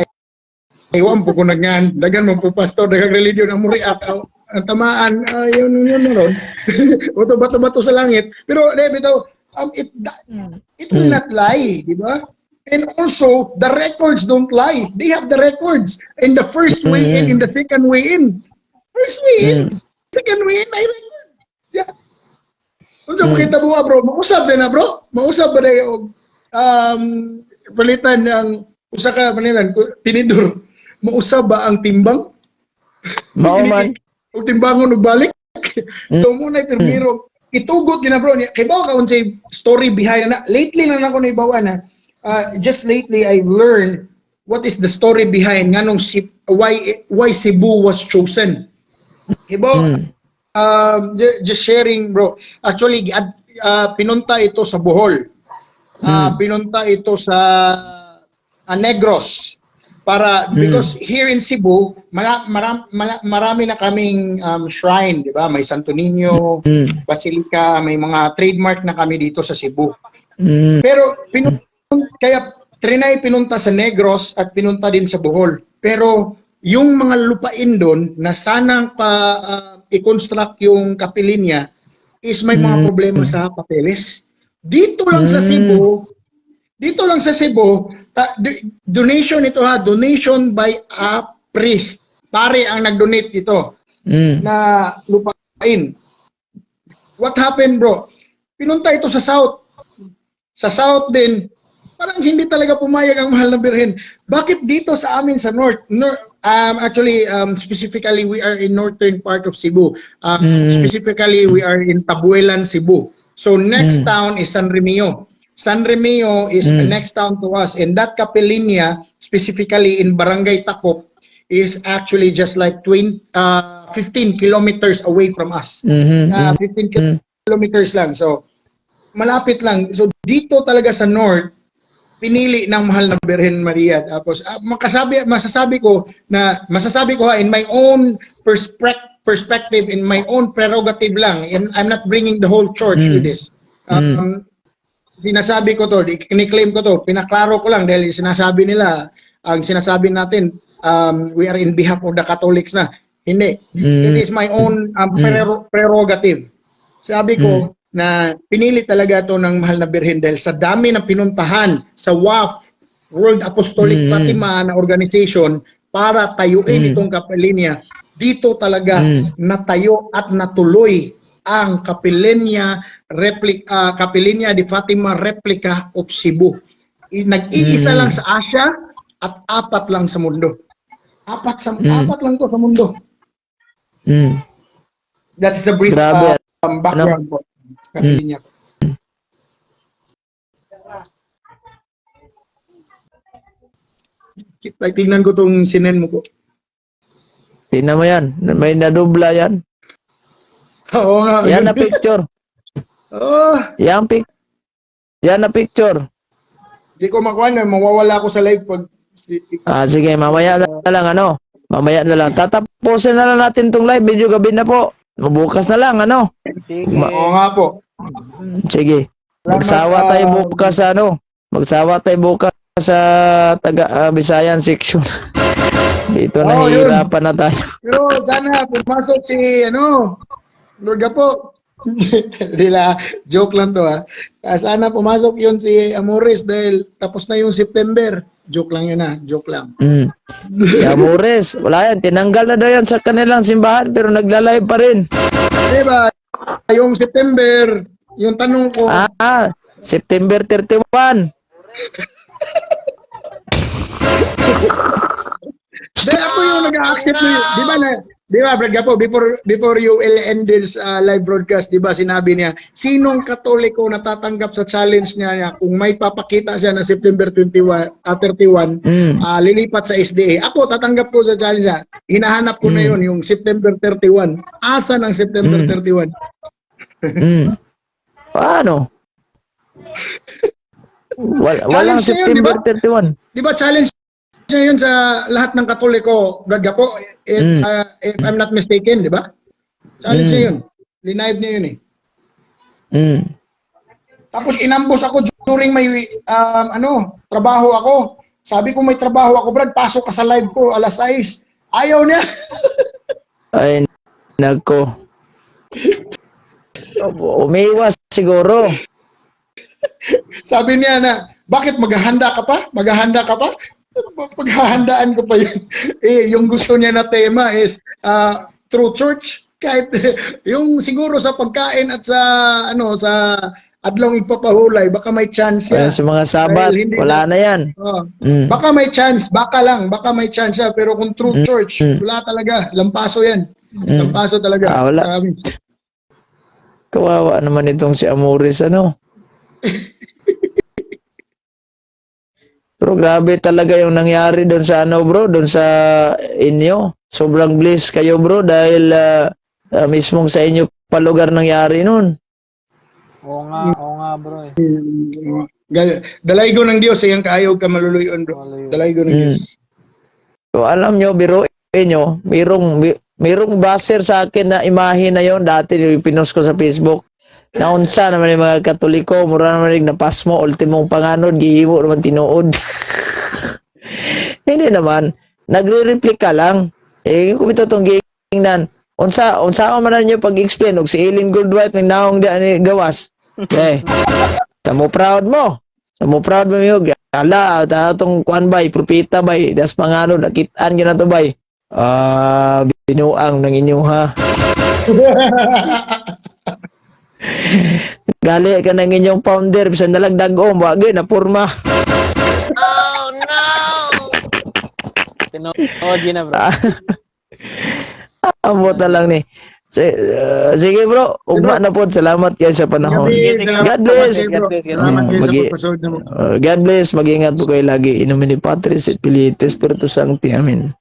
Iwan po ko na nga, dagan mo po pastor, dagang religion ang muriak, ang tamaan, yun ron. Oto bato-bato sa langit. Pero, bitaw, it will not lie, di ba? And also, the records don't lie. They have the records. In the first weigh-in, in the second weigh-in. First weigh-in, second weigh-in, may record. Yeah. Kung sa makita mo bro, mausap din na bro. Mausap ba na yung palitan ng usa ka manilan, tinidor. Mausap ba ang timbang? Mao man. O timbangon ug balik. So muna primero itugot gina bro. Kay bawo ka unsay story behind na. Lately lang ako naibawan na. Just lately I learned what is the story behind nganong why Cebu was chosen. Kay bawo just sharing bro. Actually pinunta ito sa Bohol. Pinunta ito sa Negros. Para because here in Cebu, marami na kaming shrine, di ba? May Santo Niño, Basilica, may mga trademark na kami dito sa Cebu. Pero kaya trinay pinunta sa Negros at pinunta din sa Bohol. Pero yung mga lupain doon na sanang i-construct yung kapilinya is may mga problema sa papeles. Dito lang sa Cebu, donation ito ha, donation by a priest. Pare ang nag-donate ito na lupain. What happened bro? Pinunta ito sa South. Sa South din, parang hindi talaga pumayag ang mahal na birhen. Bakit dito sa amin sa North? Specifically, we are in northern part of Cebu. Specifically, we are in Tabuelan, Cebu. So next town is San Remio. San Remio is the next town to us, and that kapilinya, specifically in Barangay Takop, is actually just like 15 kilometers away from us. 15 kilometers lang. So malapit lang. So dito talaga sa North, pinili ng mahal na Birhen Maria. Tapos masasabi ko in my own perspective, in my own prerogative lang, and I'm not bringing the whole church with this. Sinasabi ko to, kiniklaim ko to, pinaklaro ko lang dahil sinasabi nila, ang sinasabi natin, we are in behalf of the Catholics na. Hindi. It is my own prerogative. Sabi ko na pinili talaga to ng mahal na Birhen dahil sa dami ng pinuntahan sa WAF, World Apostolic Fatima na organization, para tayuin itong kapilinya. Dito talaga natayo at natuloy ang Kapilinya di Fatima Replica of Cebu. Nag-iisa lang sa Asia at 4 lang sa mundo. 4 lang to sa mundo. That's the brief background po. Kapilinya. Tingnan ko tong sinen mo po. Tingnan mo yan. May nadubla yan. Oo nga. Yan na picture. Oh, Yan na picture. di ko makuha na. Mawawala ako sa live pag... Sige, mamaya na lang Mamaya na lang. Tatapusin na lang natin tong live. Medyo gabi na po. Bukas na lang, Sige. Oo nga po. Sige. Magsawa tayo bukas sa Magsawa tayo bukas sa Visayan section. Dito na hihirapan na tayo. Pero sana pumasok si Lord po. Joke lang to ha. Sana pumasok yun si Amores dahil tapos na yung September. Joke lang yun ha. Joke lang. Si Amores, wala yan. Tinanggal na daw yan sa kanilang simbahan pero nagla-live pa rin. Diba? Yung September, yung tanong ko. September 31. Dahil ako yung nag-accept mo yun. Di ba, Brad Gapo, before you will end this live broadcast, di ba, sinabi niya, sinong Katoliko natatanggap sa challenge niya kung may papakita siya na September 31, lilipat sa SDA. Ako, tatanggap ko sa challenge niya. Hinahanap ko na yun, yung September 31. Asa ng September 31? Paano? Walang Challenge na yun, September di ba? 31. Di ba, challenge niya yun sa lahat ng Katoliko, Brad Gapo, if I'm not mistaken, di ba? Challenge niya yun. Linive niya yun eh. Tapos inambos ako during may trabaho ako. Sabi ko may trabaho ako, Brad, pasok ka sa live ko alas 6. Ayaw niya. Ay, nako. Umiwas siguro. Sabi niya na, bakit maghahanda ka pa? Maghahanda ka pa? Paghahandaan ko pa yun. Yung gusto niya na tema is true church. Kahit yung siguro sa pagkain at sa adlong ipapahulay, baka may chance siya. Sa mga sabat, wala na yan. Baka may chance, baka may chance siya. Pero kung true church, wala talaga. Lampaso yan. Lampaso talaga. Wala. Kawawa naman itong si Amoris, Pero grabe talaga yung nangyari doon sa bro, doon sa inyo. Sobrang bliss kayo bro dahil mismong sa inyo palugar nangyari noon. Oo nga bro eh. Dalaygo ng Diyos, iyang kaayog ka maluluyon bro. Dalaygo ng Diyos. So alam nyo, biruin nyo, mayroong baser sa akin na imahe na yon dati pinost ko sa Facebook. Naunsa naman yung mga Katoliko, mura naman rin napasmo, ultimong panganod, gihimo naman tinuod. Hindi naman, nagre-replika lang. Kung ito itong gingnan, unsa man na nyo pag-explain, og si Eileen Goldwhite, may naong di ani gawas. Sa mo proud mo yung, ala, itong kuan bay, propita bay, das panganod, nakitaan yun na to bay. Binuang ng inyo ha. Gali ka ng inyong founder, bisan nalagdag wagi na purma. Oh no! Tinood yun na bro. Amo ta lang ni. Sige bro, ugma na po. Salamat kayo sa panahon. God bless. God bless. Mag-ingat po kayo lagi. Inumin ni Patris et Pilitis Spiritus Sancti. Amen.